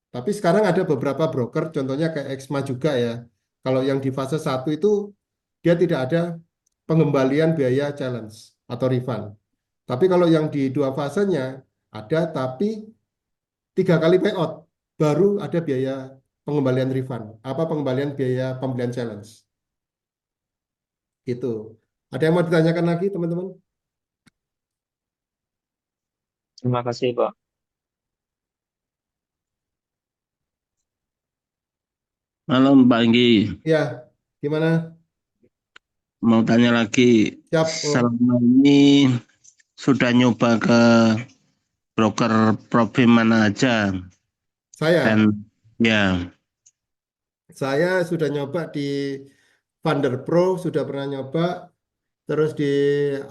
Tapi sekarang ada beberapa broker, contohnya kayak Exma juga ya. Kalau yang di fase satu itu dia tidak ada pengembalian biaya challenge atau refund. Tapi kalau yang di dua fasenya ada, tapi 3 kali payout baru ada biaya pengembalian refund. Apa pengembalian biaya pembelian challenge? Itu. Ada yang mau ditanyakan lagi, teman-teman? terima kasih Pak. Malam Pak Enggi, Ya, gimana? mau tanya lagi. Siap, Om. Selama ini sudah nyoba ke broker profil mana aja dan Saya, ya, saya sudah nyoba di Thunder Pro, sudah pernah nyoba. Terus di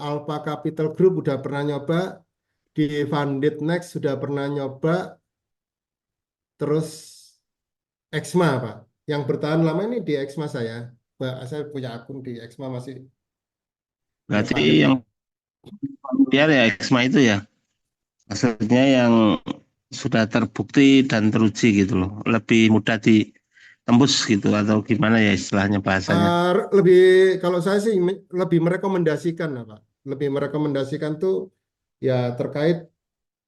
Alpha Capital Group udah pernah nyoba, di Funded Next sudah pernah nyoba, terus Exma Pak. Yang bertahan lama ini di Exma saya. Pak, saya punya akun di Exma masih yang berarti Funded. yang familiar ya XMA itu ya. Maksudnya yang sudah terbukti dan teruji gitu loh. Lebih mudah ditembus gitu atau gimana ya istilahnya bahasanya. Lebih kalau saya sih lebih merekomendasikan lah, Pak. Lebih merekomendasikan tuh ya terkait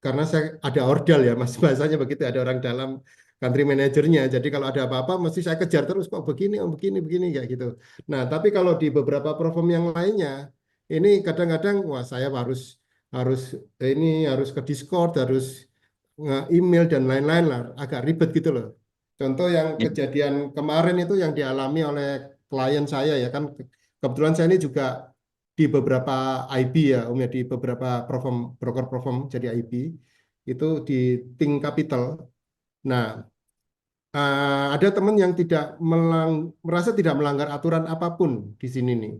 karena saya ada ordal ya Mas bahasanya begitu ada orang dalam country manajernya. Jadi kalau ada apa-apa mesti saya kejar terus kok begini, oh begini, begini kayak gitu. Nah, tapi kalau di beberapa platform yang lainnya ini kadang-kadang wah saya harus harus harus ke Discord, harus nge-email dan lain-lain lah, agak ribet gitu loh. Contoh yang Ya, kejadian kemarin itu yang dialami oleh klien saya ya kan kebetulan saya ini juga di beberapa IB ya, Om ya di beberapa broker platform jadi IB itu di Think Capital. Nah, ada teman yang tidak merasa tidak melanggar aturan apapun di sini nih.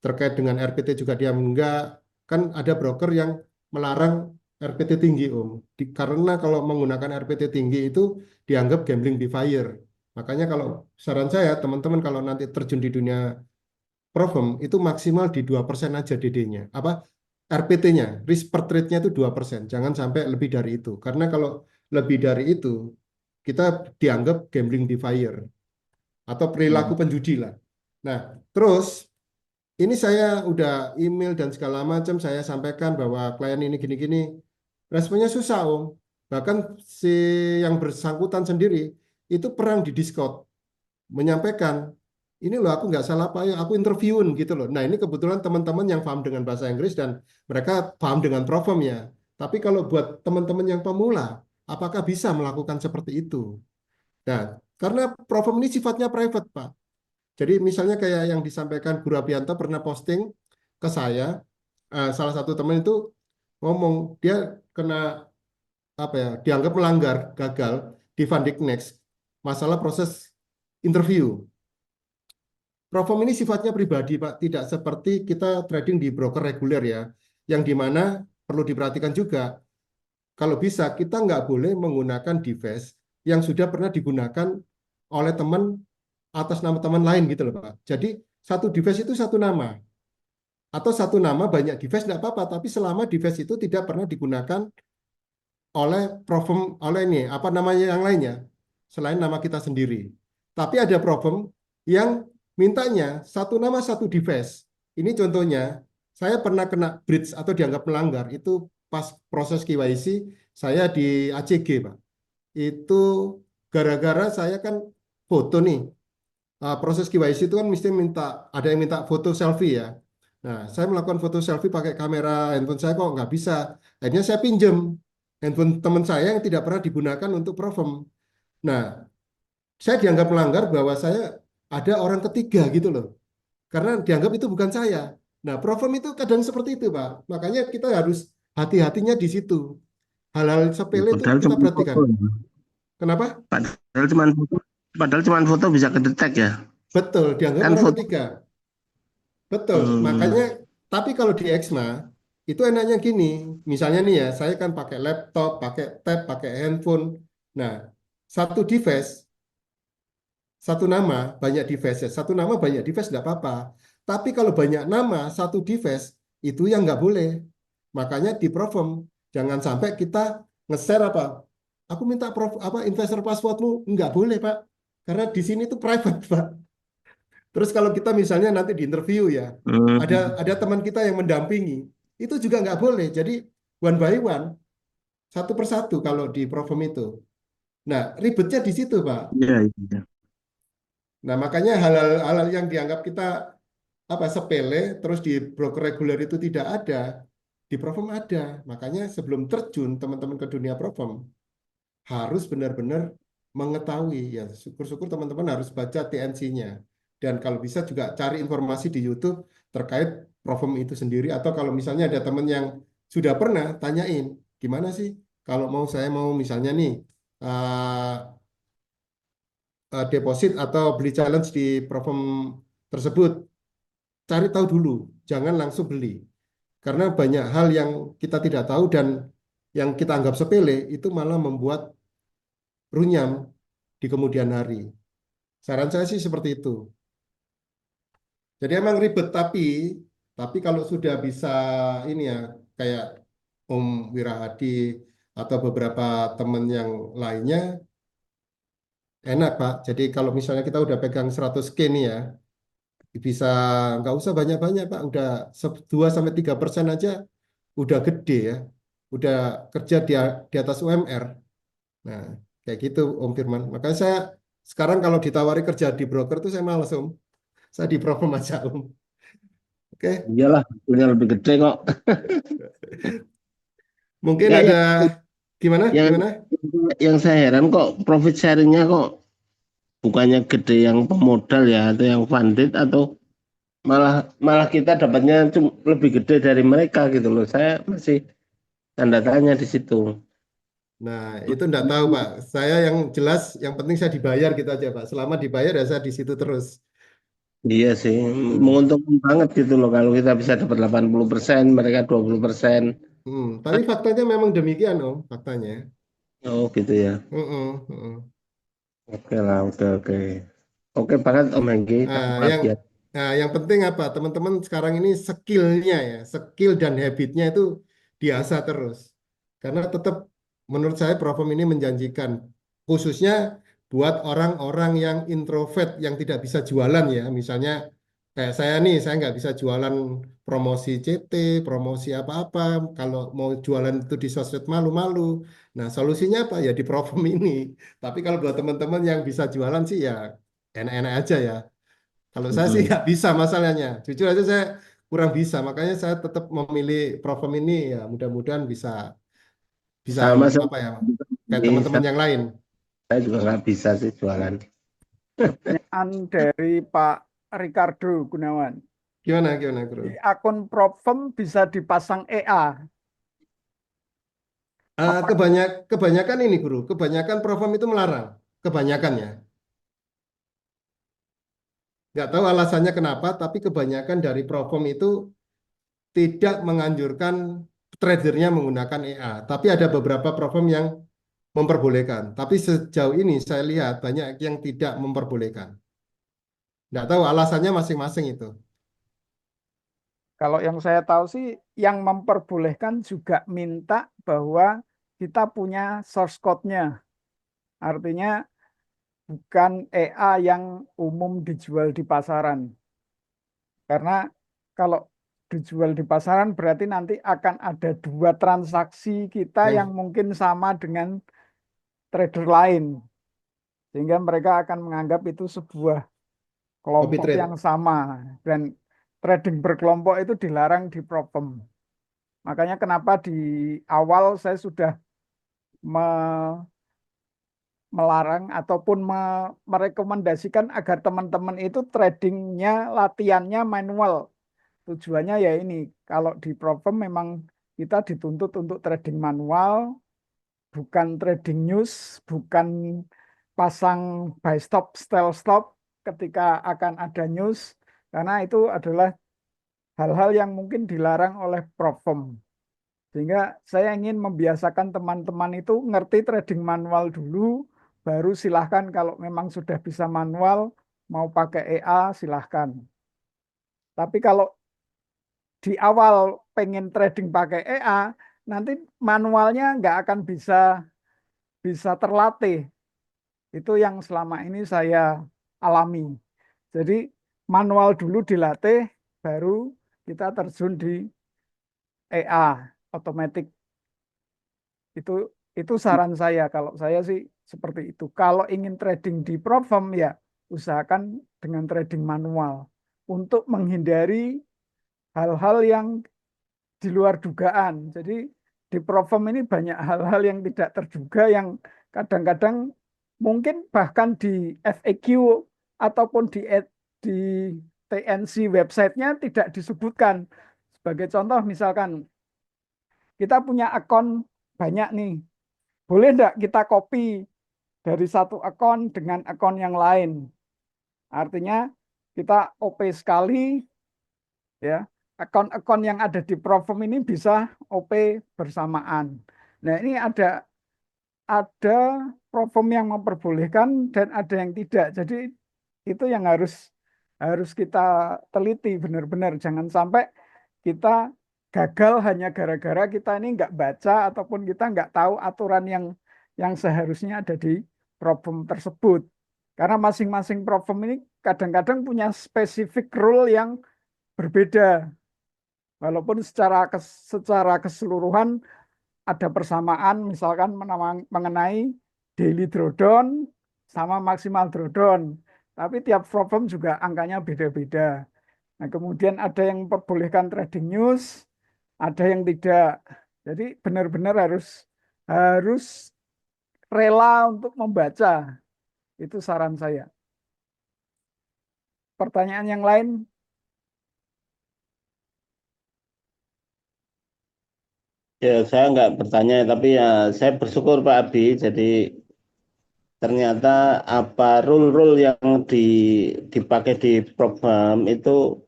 Terkait dengan RPT juga dia enggak. Kan ada broker yang melarang RPT tinggi, Om. Karena kalau menggunakan RPT tinggi itu dianggap gambling be fire. Makanya kalau saran saya, teman-teman kalau nanti terjun di dunia Provem itu maksimal di 2% aja DD-nya. Apa RPT-nya, risk per trade-nya itu 2%. Jangan sampai lebih dari itu. Karena kalau lebih dari itu, kita dianggap gambling be fire atau perilaku hmm. penjudi lah. Nah, terus ini saya udah email dan segala macam saya sampaikan bahwa klien ini gini-gini. Responnya susah, Om. Bahkan si yang bersangkutan sendiri itu perang di Discord menyampaikan ini loh aku nggak salah apa ya aku interviewin gitu loh. Nah ini kebetulan teman-teman yang paham dengan bahasa Inggris dan mereka paham dengan program ya. Tapi kalau buat teman-teman yang pemula, apakah bisa melakukan seperti itu? Nah, karena program ini sifatnya private, Pak. Jadi misalnya kayak yang disampaikan Guru Abianto pernah posting ke saya, salah satu teman itu ngomong dia kena apa ya, dianggap melanggar, gagal di Van Dijk Next masalah proses interview. Perform ini sifatnya pribadi, Pak, tidak seperti kita trading di broker reguler ya, yang dimana perlu diperhatikan juga, kalau bisa kita nggak boleh menggunakan device yang sudah pernah digunakan oleh teman atas nama teman lain gitu loh, Pak. Jadi satu device itu satu nama, atau satu nama banyak device nggak apa-apa, tapi selama device itu tidak pernah digunakan oleh Provem, oleh ini apa namanya yang lainnya selain nama kita sendiri. Tapi ada Provem yang mintanya satu nama satu device. Ini contohnya, saya pernah kena breach atau dianggap melanggar itu pas proses KYC saya di ACG, Pak. Itu gara-gara saya kan foto nih. Proses KYC itu kan mesti minta, ada yang minta foto selfie ya. Nah, saya melakukan foto selfie pakai kamera handphone saya kok nggak bisa. Akhirnya saya pinjem handphone teman saya yang tidak pernah digunakan untuk Provem. Nah, saya dianggap melanggar bahwa saya ada orang ketiga gitu loh. Karena dianggap itu bukan saya. Nah, Provem itu kadang seperti itu, Pak. Makanya kita harus hati-hatinya di situ. Hal-hal sepele itu Padahal kita cuma perhatikan. foto. Kenapa? Padahal cuma foto. Padahal cuma foto bisa kedetek ya. Betul, dianggap Kan orang foto. ketiga. Betul, makanya Hmm, tapi kalau di Exma itu enaknya gini, misalnya nih ya, saya kan pakai laptop, pakai tab, pakai handphone. Nah, satu device, satu nama, banyak device ya. Satu nama banyak device nggak apa-apa. Tapi kalau banyak nama, satu device, itu yang nggak boleh. Makanya di Provem, jangan sampai kita nge-share apa. Aku minta apa investor passwordmu, nggak boleh, Pak. Karena di sini itu private, Pak. Terus kalau kita misalnya nanti di interview ya, ada hmm, teman kita yang mendampingi, itu juga nggak boleh. Jadi one by one, satu persatu kalau di Provem itu. Nah, ribetnya di situ, Pak. iya, iya. Nah, makanya hal-hal yang dianggap kita apa sepele, terus di broker reguler itu tidak ada, di Provem ada. Makanya sebelum terjun teman-teman ke dunia Provem, harus benar-benar mengetahui ya, syukur-syukur teman-teman harus baca TNC-nya, dan kalau bisa juga cari informasi di YouTube terkait Provem itu sendiri, atau kalau misalnya ada teman yang sudah pernah, tanyain gimana sih kalau saya mau misalnya nih uh, deposit atau beli challenge di Provem tersebut, cari tahu dulu, jangan langsung beli, karena banyak hal yang kita tidak tahu dan yang kita anggap sepele itu malah membuat runyam di kemudian hari. Saran saya sih seperti itu. Jadi emang ribet, tapi kalau sudah bisa ini ya, kayak Om Wirahadi atau beberapa teman yang lainnya, enak Pak. Jadi kalau misalnya kita udah pegang 100K nih ya, bisa nggak usah banyak-banyak Pak. Udah 2-3% aja udah gede ya. Udah kerja di atas UMR. Nah, kayak gitu Om Firman. Makanya saya sekarang kalau ditawari kerja di broker tuh saya males Om. Saya di Provem aja Om. Oke, Iyalah, punya lebih gede kok. mungkin Enggak, ada gimana? yang Gimana? yang saya heran kok profit sharingnya kok bukannya gede yang pemodal ya atau yang funded atau malah malah kita dapatnya lebih gede dari mereka gitu loh. Saya masih tanda tanya di situ. Nah, itu enggak tahu, Pak. Saya yang jelas, yang penting saya dibayar gitu aja, Pak. Selama dibayar ya saya di situ terus. Iya sih, Hmm. menguntungkan banget gitu loh kalau kita bisa dapat 80%, mereka 20%. Tapi faktanya memang demikian, Om. Faktanya. Oh gitu ya. Mm-mm, mm-mm. Oke lah, oke oke. Oke banget Om Hengki, Nah, tanpa yang biar. yang penting apa? Teman-teman sekarang ini skillnya ya, skill dan habitnya itu diasah terus. Karena tetap menurut saya Provem ini menjanjikan, khususnya buat orang-orang yang introvert yang tidak bisa jualan ya. Misalnya kayak saya nih, saya nggak bisa jualan promosi CT, promosi apa-apa. Kalau mau jualan itu di sosmed malu-malu. Nah, solusinya apa? Ya di Provem ini. Tapi kalau buat teman-teman yang bisa jualan sih ya enak-enak aja ya. Kalau saya sih Hmm. nggak bisa masalahnya. Jujur aja saya kurang bisa. Makanya saya tetap memilih Provem ini ya. Mudah-mudahan bisa bisa Sama sama. apa ya, kayak teman-teman yang lain. Saya juga nggak bisa sih jualan. Pertanyaan dari Pak Ricardo Gunawan. Gimana, Guru? Di akun Profem bisa dipasang EA. Apa Kebanyakan ini, Guru. Kebanyakan Profam itu melarang. Kebanyakan ya. Nggak tahu alasannya kenapa, tapi kebanyakan dari Profam itu tidak menganjurkan tradernya menggunakan EA. Tapi ada beberapa Profam yang memperbolehkan. Tapi sejauh ini saya lihat banyak yang tidak memperbolehkan. Nggak tahu alasannya masing-masing itu. Kalau yang saya tahu sih, yang memperbolehkan juga minta bahwa kita punya source code-nya. Artinya bukan EA yang umum dijual di pasaran. Karena kalau dijual di pasaran berarti nanti akan ada dua transaksi kita yang Yang mungkin sama dengan trader lain. Sehingga mereka akan menganggap itu sebuah copy kelompok yang trade. sama. Dan trading berkelompok itu dilarang di Profem. Makanya kenapa di awal saya sudah me- melarang ataupun merekomendasikan agar teman-teman itu tradingnya, latihannya manual. Tujuannya ya ini, kalau di Profem memang kita dituntut untuk trading manual, bukan trading news, bukan pasang buy stop, sell stop ketika akan ada news, karena itu adalah hal-hal yang mungkin dilarang oleh Profem. Sehingga saya ingin membiasakan teman-teman itu ngerti trading manual dulu, baru silahkan kalau memang sudah bisa manual, mau pakai EA silahkan. Tapi kalau di awal pengen trading pakai EA, nanti manualnya nggak akan bisa bisa terlatih. Itu yang selama ini saya alami. Jadi manual dulu dilatih, baru kita terjun di EA, automatic. Itu itu saran saya. Kalau saya sih seperti itu. Kalau ingin trading di Profem ya usahakan dengan trading manual untuk menghindari hal-hal yang di luar dugaan. Jadi di Profem ini banyak hal-hal yang tidak terduga yang kadang-kadang mungkin bahkan di FAQ ataupun di TNC websitenya tidak disebutkan. Sebagai contoh misalkan kita punya akun banyak nih, boleh enggak kita copy dari satu akun dengan akun yang lain? Artinya kita OP sekali ya, akun-akun yang ada di Profem ini bisa OP bersamaan. Nah, ini ada Profem yang memperbolehkan dan ada yang tidak. Jadi itu yang harus harus kita teliti benar-benar. Jangan sampai kita gagal hanya gara-gara kita ini nggak baca ataupun kita nggak tahu aturan yang seharusnya ada di Profem tersebut. Karena masing-masing Profem ini kadang-kadang punya spesifik rule yang berbeda. Walaupun secara keseluruhan ada persamaan, misalkan mengenai daily drawdown sama maksimal drawdown. Tapi tiap problem juga angkanya beda-beda. Nah, kemudian ada yang memperbolehkan trading news, ada yang tidak. Jadi benar-benar harus harus rela untuk membaca. Itu saran saya. Pertanyaan yang lain? Ya, saya nggak bertanya, tapi ya saya bersyukur Pak Abi. Jadi ternyata apa rule-rule yang dipakai di program itu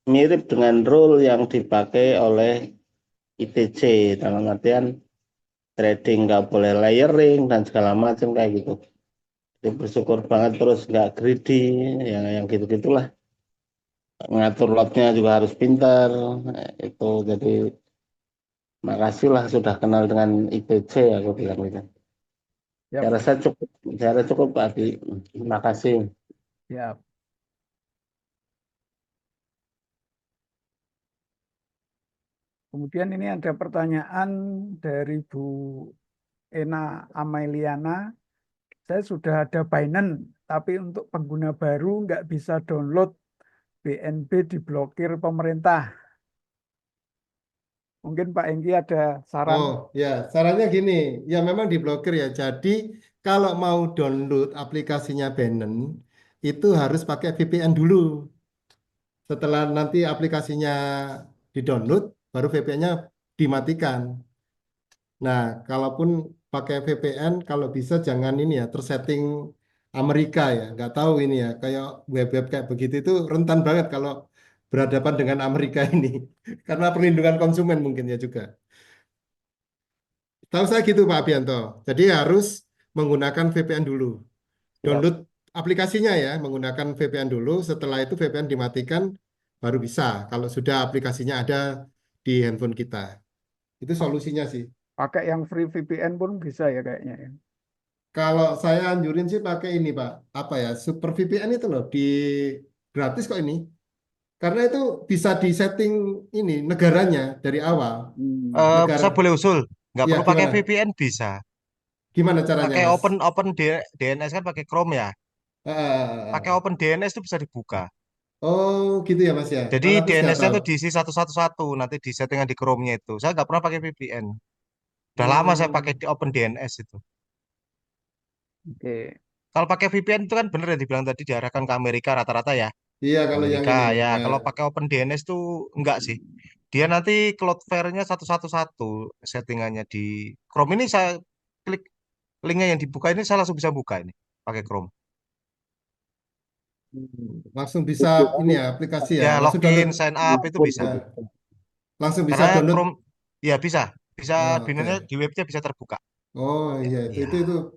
mirip dengan rule yang dipakai oleh ITC, dalam artian trading nggak boleh layering dan segala macam kayak gitu. Jadi bersyukur banget, terus nggak greedy, yang gitu-gitulah. Ngatur lotnya juga harus pintar. Itu jadi makasih lah sudah kenal dengan ITC, aku bilang gitu. Ya, Saya rasa cukup, Pak Adi. Terima kasih. ya. Kemudian ini ada pertanyaan dari Bu Ena Ameliana. Saya sudah ada Binance, tapi untuk pengguna baru nggak bisa download BNB diblokir pemerintah. Mungkin Pak Engki ada saran. Oh ya, sarannya gini, ya memang diblokir ya. Jadi kalau mau download aplikasinya Binance itu harus pakai VPN dulu. Setelah nanti aplikasinya di-download, baru VPN-nya dimatikan. Nah, kalaupun pakai VPN, kalau bisa jangan ini ya, tersetting Amerika ya. Nggak tahu ini ya, kayak web-web kayak begitu itu rentan banget kalau berhadapan dengan Amerika ini. Karena perlindungan konsumen mungkin ya juga. Tahu saya gitu Pak Abianto. Jadi harus menggunakan VPN dulu. Siap. Download aplikasinya ya, menggunakan VPN dulu. Setelah itu VPN dimatikan, baru bisa. Kalau sudah aplikasinya ada di handphone kita. Itu solusinya sih. Pakai yang free VPN pun bisa ya kayaknya ya. Kalau saya anjurin sih pakai ini Pak. Apa ya? Super VPN itu loh. Di gratis kok ini. Karena itu bisa disetting ini negaranya dari awal. Negara. Saya boleh usul, nggak Ya perlu pakai gimana? VPN bisa. Gimana caranya Pakai Mas? open open DNS kan pakai Chrome ya. Pakai Ah, Open DNS itu bisa dibuka. oh gitu ya Mas ya. Jadi Malah aku nggak DNS-nya tahu. itu diisi satu-satu, nanti di settingan di Chrome-nya itu. Saya nggak pernah pakai VPN. Udah lama saya pakai Hmm, di Open DNS itu. Oke. Kalau pakai VPN itu kan bener yang dibilang tadi diarahkan ke Amerika rata-rata ya. iya kalau yang Amerika ini. ya. Nah, Kalau pakai Open DNS tuh enggak sih. Dia nanti Cloudflare-nya satu-satu settingannya di Chrome ini saya klik linknya yang dibuka ini saya langsung bisa buka ini pakai Chrome. langsung bisa ini ya aplikasi ya. Ya Langsung login, download. sign up itu bisa. Nah, langsung bisa Karena download. Chrome ya bisa, bisa Oh, oke. di webnya bisa terbuka. Oh iya itu Ya.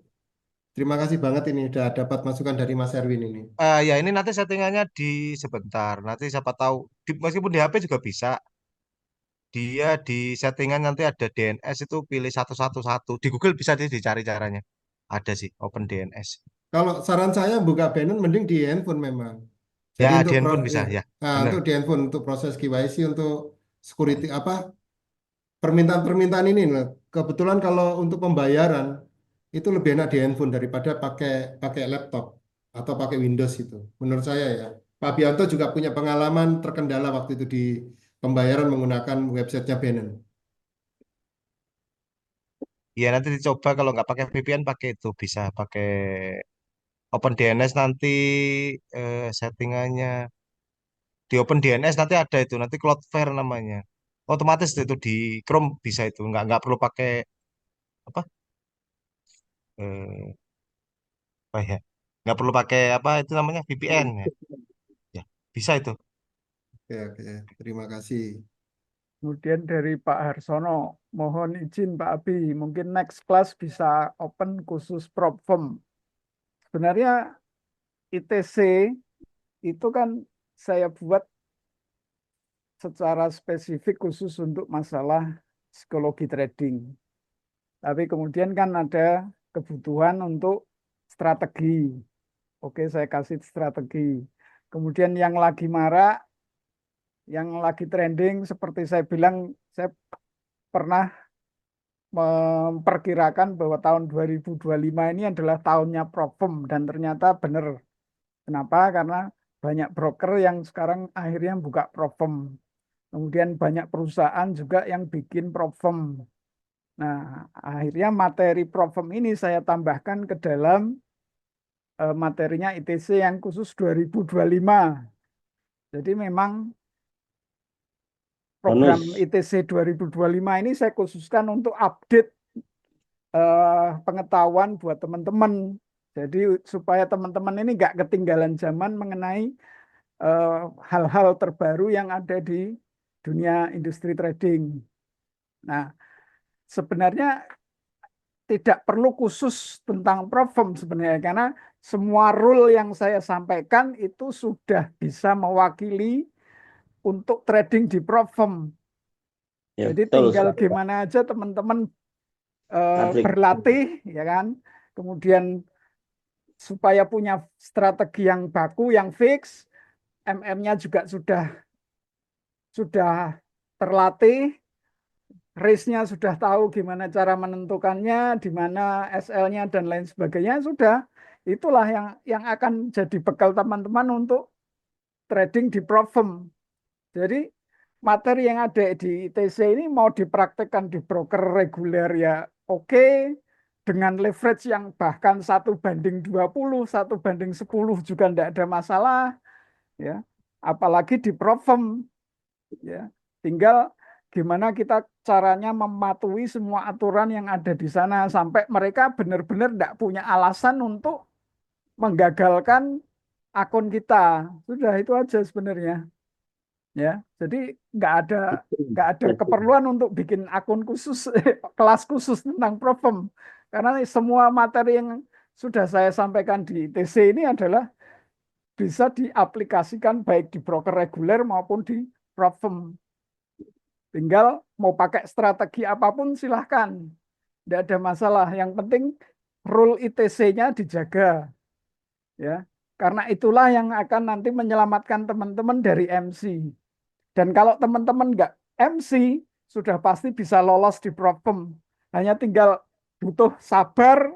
terima kasih banget ini udah dapat masukan dari Mas Erwin ini. Ya ini nanti settingannya di sebentar. Nanti siapa tahu meskipun di HP juga bisa. Dia di settingan nanti ada DNS itu pilih satu-satu. Di Google bisa dicari caranya. Ada sih Open DNS. Kalau saran saya buka Binance mending di handphone memang. Jadi Ya untuk di pro handphone ya, bisa ya. nah, Bener. untuk di handphone untuk proses KYC untuk security apa permintaan-permintaan ini loh. Kebetulan kalau untuk pembayaran itu lebih enak di handphone daripada pakai pakai laptop atau pakai Windows itu. Menurut saya ya. Pak Bianto juga punya pengalaman terkendala waktu itu di pembayaran menggunakan websitenya Binance. Ya nanti dicoba kalau nggak pakai VPN pakai itu bisa pakai Open DNS nanti settingannya di Open DNS nanti ada itu nanti Cloudflare namanya. Otomatis itu di Chrome bisa itu nggak perlu pakai apa eh, apa ya nggak perlu pakai apa itu namanya VPN ya. Ya bisa itu. Oke, oke. Terima kasih. Kemudian dari Pak Harsono, mohon izin Pak Abi, mungkin next class bisa open khusus prop firm. Sebenarnya ITC itu kan saya buat secara spesifik khusus untuk masalah psikologi trading. Tapi kemudian kan ada kebutuhan untuk strategi. Oke, saya kasih strategi. Kemudian yang lagi marak, yang lagi trending, seperti saya bilang, saya pernah memperkirakan bahwa tahun 2025 ini adalah tahunnya prop firm dan ternyata benar. Kenapa? Karena banyak broker yang sekarang akhirnya buka prop firm. Kemudian banyak perusahaan juga yang bikin prop firm. Nah, akhirnya materi prop firm ini saya tambahkan ke dalam materinya ITC yang khusus 2025. Jadi memang program Bonus. ITC 2025 ini saya khususkan untuk update pengetahuan buat teman-teman. Jadi supaya teman-teman ini nggak ketinggalan zaman mengenai eh, hal-hal terbaru yang ada di dunia industri trading. Nah, sebenarnya tidak perlu khusus tentang prop firm sebenarnya karena semua rule yang saya sampaikan itu sudah bisa mewakili untuk trading di prop firm. Ya, Jadi betul. tinggal gimana aja teman-teman Aplik. berlatih ya kan. Kemudian supaya punya strategi yang baku, yang fix, MM-nya juga sudah terlatih, race-nya sudah tahu gimana cara menentukannya, di mana SL-nya dan lain sebagainya sudah. Itulah yang akan jadi bekal teman-teman untuk trading di prop firm. Jadi materi yang ada di ITC ini mau dipraktekkan di broker reguler ya oke, dengan leverage yang bahkan 1:20, 1:10 juga tidak ada masalah ya. apalagi di Provem, ya. Tinggal gimana kita caranya mematuhi semua aturan yang ada di sana sampai mereka benar-benar tidak punya alasan untuk menggagalkan akun kita. Sudah itu aja sebenarnya, ya. Jadi nggak ada nggak ada keperluan untuk bikin akun khusus, kelas khusus tentang Provem, karena semua materi yang sudah saya sampaikan di ITC ini adalah bisa diaplikasikan baik di broker reguler maupun di Provem. Tinggal mau pakai strategi apapun silahkan, tidak ada masalah. Yang penting rule ITC-nya dijaga, ya. Karena itulah yang akan nanti menyelamatkan teman-teman dari MC. Dan kalau teman-teman nggak MC, sudah pasti bisa lolos di Provem. Hanya tinggal butuh sabar,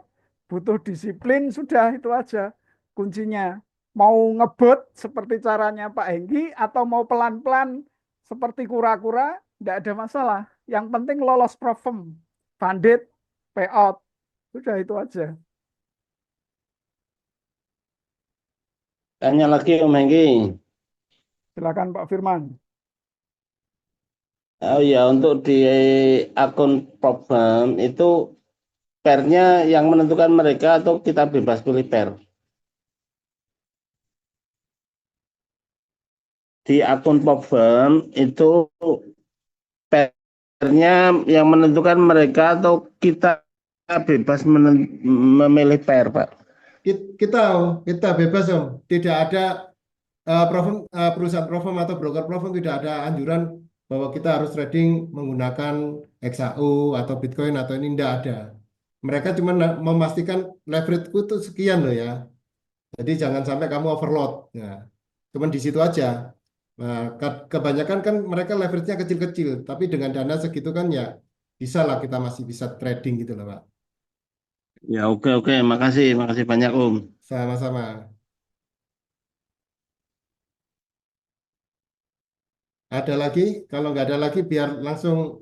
butuh disiplin, sudah itu aja kuncinya. Mau ngebut seperti caranya Pak Hengki atau mau pelan-pelan seperti kura-kura, tidak ada masalah. Yang penting lolos Provem, funded, payout. Sudah itu aja. Tanya lagi Om Hengki. Silakan Pak Firman. Oh ya, untuk di akun problem itu pairnya yang menentukan mereka atau kita bebas pilih pair? Di akun problem itu pairnya yang menentukan mereka atau kita bebas memilih pair, Pak? Kita kita bebas Om. Tidak ada perusahaan Provem atau broker Provem tidak ada anjuran bahwa kita harus trading menggunakan XAU atau Bitcoin atau ini tidak ada. Mereka cuma memastikan leverage-ku itu sekian loh ya. Jadi jangan sampai kamu overload. Nah, cuman di situ aja. Nah, kebanyakan kan mereka leverage-nya kecil-kecil, tapi dengan dana segitu kan ya bisa lah kita masih bisa trading gitu loh Pak. Ya oke, makasih banyak Om. Sama-sama. Ada lagi? Kalau nggak ada lagi biar langsung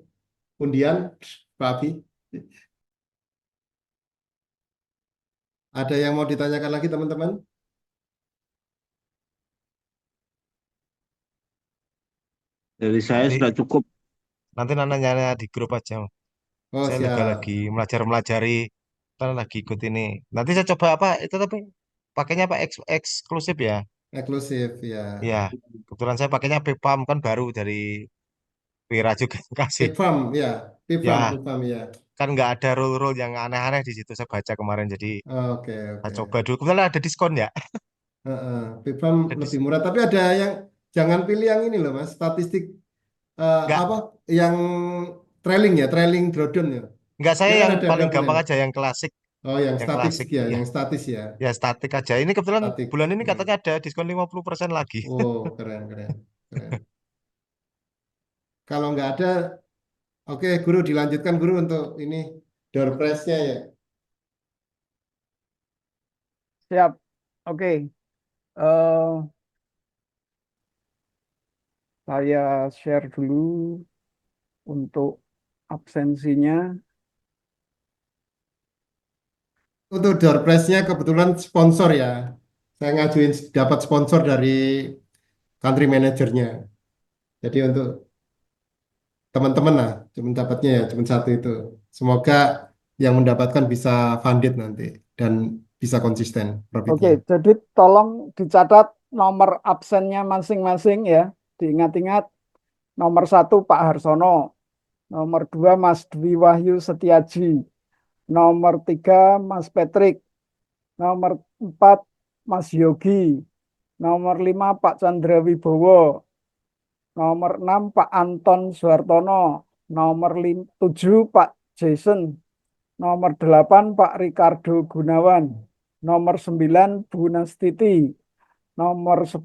undian, Pak Abi. Ada yang mau ditanyakan lagi teman-teman? Dari saya Nanti sudah cukup. nanti nanya di grup aja. Oh Saya juga lagi siap, melajari, kan lagi ikut ini. Nanti saya coba apa itu tapi pakainya apa eksklusif ya? eksklusif ya. Ya, kebetulan saya pakainya PayPal kan baru dari Wira juga kasih. Pipam ya, Pipam, Ya, Pipam ya. kan nggak ada rule-rule yang aneh-aneh di situ saya baca kemarin. Jadi Oke, saya oke. coba dulu. Kebetulan ada diskon ya. Pipam Ada lebih dis murah, tapi ada yang jangan pilih yang ini loh Mas, statistik nggak apa yang trailing ya, trailing drawdown ya. nggak saya Jangan yang ada paling gabungan. gampang aja yang klasik, Oh, yang yang statis klasik. ya, Iya, yang statis ya, ya statik aja. Ini kebetulan statik. bulan ini Hmm. katanya ada diskon 50% lagi. Oh, keren, keren, keren. Kalau nggak ada, oke, guru dilanjutkan guru untuk ini door prize-nya ya. Siap. Oke. Eh, saya share dulu untuk absensinya. Untuk door prize-nya kebetulan sponsor ya. Saya ngajuin dapat sponsor dari country manajernya. Jadi untuk teman-teman lah, cuma dapatnya ya cuma satu itu. Semoga yang mendapatkan bisa funded nanti dan bisa konsisten Oke, profitnya. jadi tolong dicatat nomor absennya masing-masing ya. Diingat-ingat, nomor satu Pak Harsono, nomor dua Mas Dwi Wahyu Setiaji, nomor tiga Mas Patrick, nomor empat Mas Yogi, nomor lima Pak Chandra Wibowo, nomor enam Pak Anton Suhartono, nomor tujuh Pak Jason, nomor delapan Pak Ricardo Gunawan, nomor sembilan Bu Nastiti, nomor 10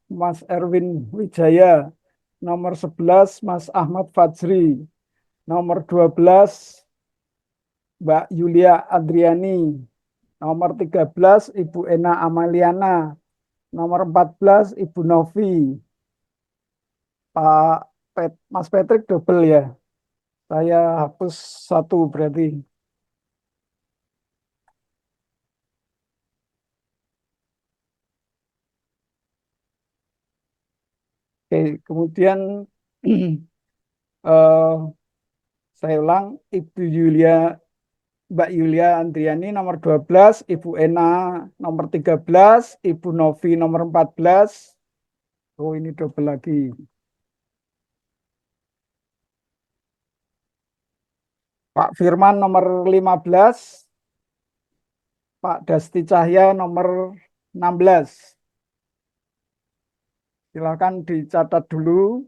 Mas Erwin Wijaya, nomor 11 Mas Ahmad Fajri, nomor 12 Mbak Yulia Adriani, nomor 13 Ibu Ena Amaliana, nomor 14 Ibu Novi, Pak Mas Patrick double ya. Saya hapus satu berarti. Oke, kemudian eh, saya ulang, Mbak Yulia Andriani nomor 12, Ibu Ena nomor 13, Ibu Novi nomor 14. Oh, ini double lagi. Pak Firman nomor 15, Pak Dasti Cahya nomor 16. Silakan dicatat dulu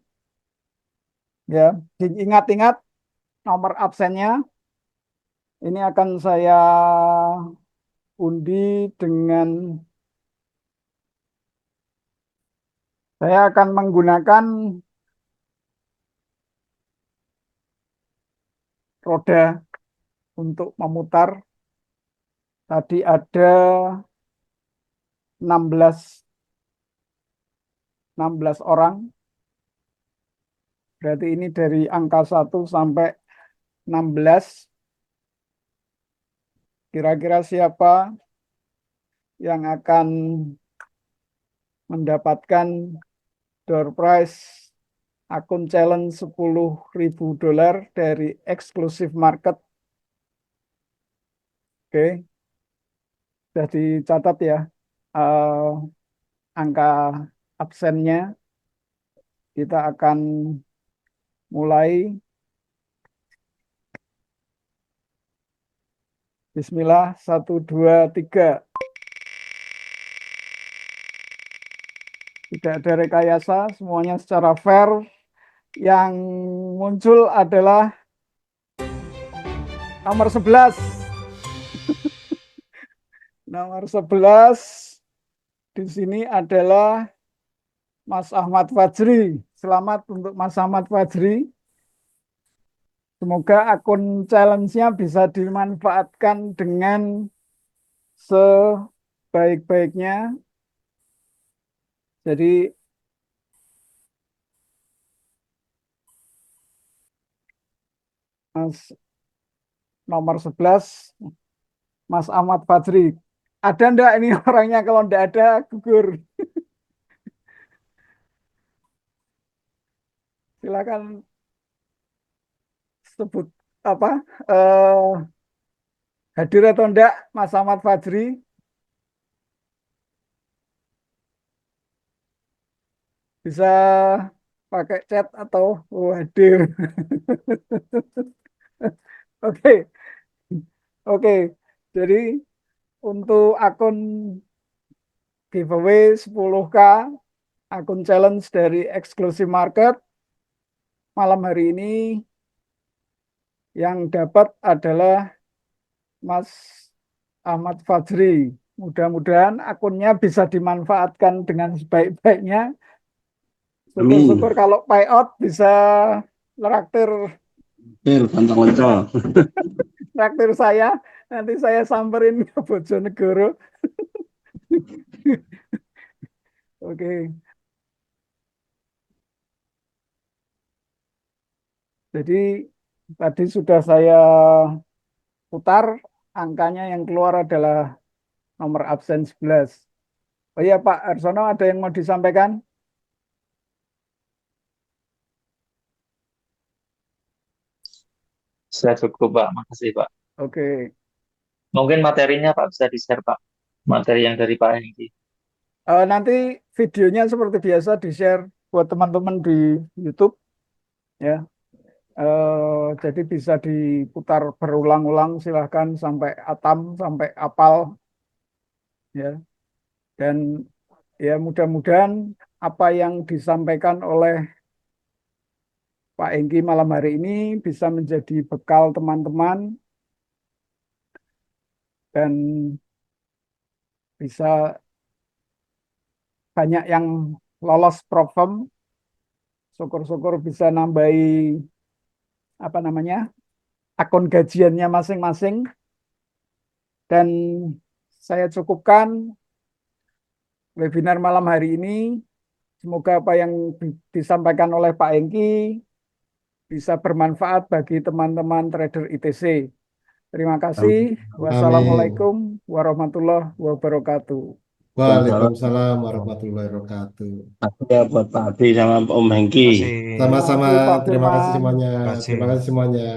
ya. Diingat-ingat nomor absennya. Ini akan saya undi dengan saya akan menggunakan roda untuk memutar. Tadi ada 16 orang. Berarti ini dari angka 1 sampai 16. Kira-kira siapa yang akan mendapatkan door prize akun challenge $10.000 dari Exclusive Market? Oke, sudah dicatat ya angka absennya. Kita akan mulai. Bismillah, 1, 2, 3. Tidak ada rekayasa, semuanya secara fair. Yang muncul adalah nomor 11. Nomor 11 di sini adalah Mas Ahmad Fajri. Selamat untuk Mas Ahmad Fajri. Semoga akun challenge-nya bisa dimanfaatkan dengan sebaik-baiknya. Jadi Mas nomor 11, Mas Ahmad Fajri. Ada enggak ini orangnya? Kalau enggak ada, gugur. Silakan sebut apa hadir atau enggak Mas Ahmad Fajri. Bisa pakai chat atau hadir. Oke, oke. Jadi untuk akun giveaway 10K, akun challenge dari Exclusive Market, malam hari ini yang dapat adalah Mas Ahmad Fajri. Mudah-mudahan akunnya bisa dimanfaatkan dengan sebaik-baiknya. Syukur-syukur kalau payout bisa traktir traktir saya. Nanti saya samperin ke Bojonegoro. Oke. Jadi tadi sudah saya putar, angkanya yang keluar adalah nomor absen 11. Oh iya Pak Arsono, ada yang mau disampaikan? Sudah cukup, Pak. Makasih, Pak. Oke. Mungkin materinya, Pak, bisa di-share, Pak. Materi yang dari Pak Hengki. Nanti videonya seperti biasa di-share buat teman-teman di YouTube ya. Jadi bisa diputar berulang-ulang, silahkan sampai atam, sampai apal ya. Dan ya mudah-mudahan apa yang disampaikan oleh Pak Engki malam hari ini bisa menjadi bekal teman-teman dan bisa banyak yang lolos Profem. Syukur-syukur bisa nambahi apa namanya akun gajiannya masing-masing. Dan saya cukupkan webinar malam hari ini. Semoga apa yang disampaikan oleh Pak Engki bisa bermanfaat bagi teman-teman trader ITC. Terima kasih. Amin. Wassalamualaikum warahmatullahi wabarakatuh. Waalaikumsalam. Waalaikumsalam warahmatullahi wabarakatuh. Makasih ya buat Pak Adi sama Om Hengki. Terima kasih. Terima Sama-sama, kasih Pak terima kasih Firman. semuanya. Terima Terima kasih. kasih semuanya.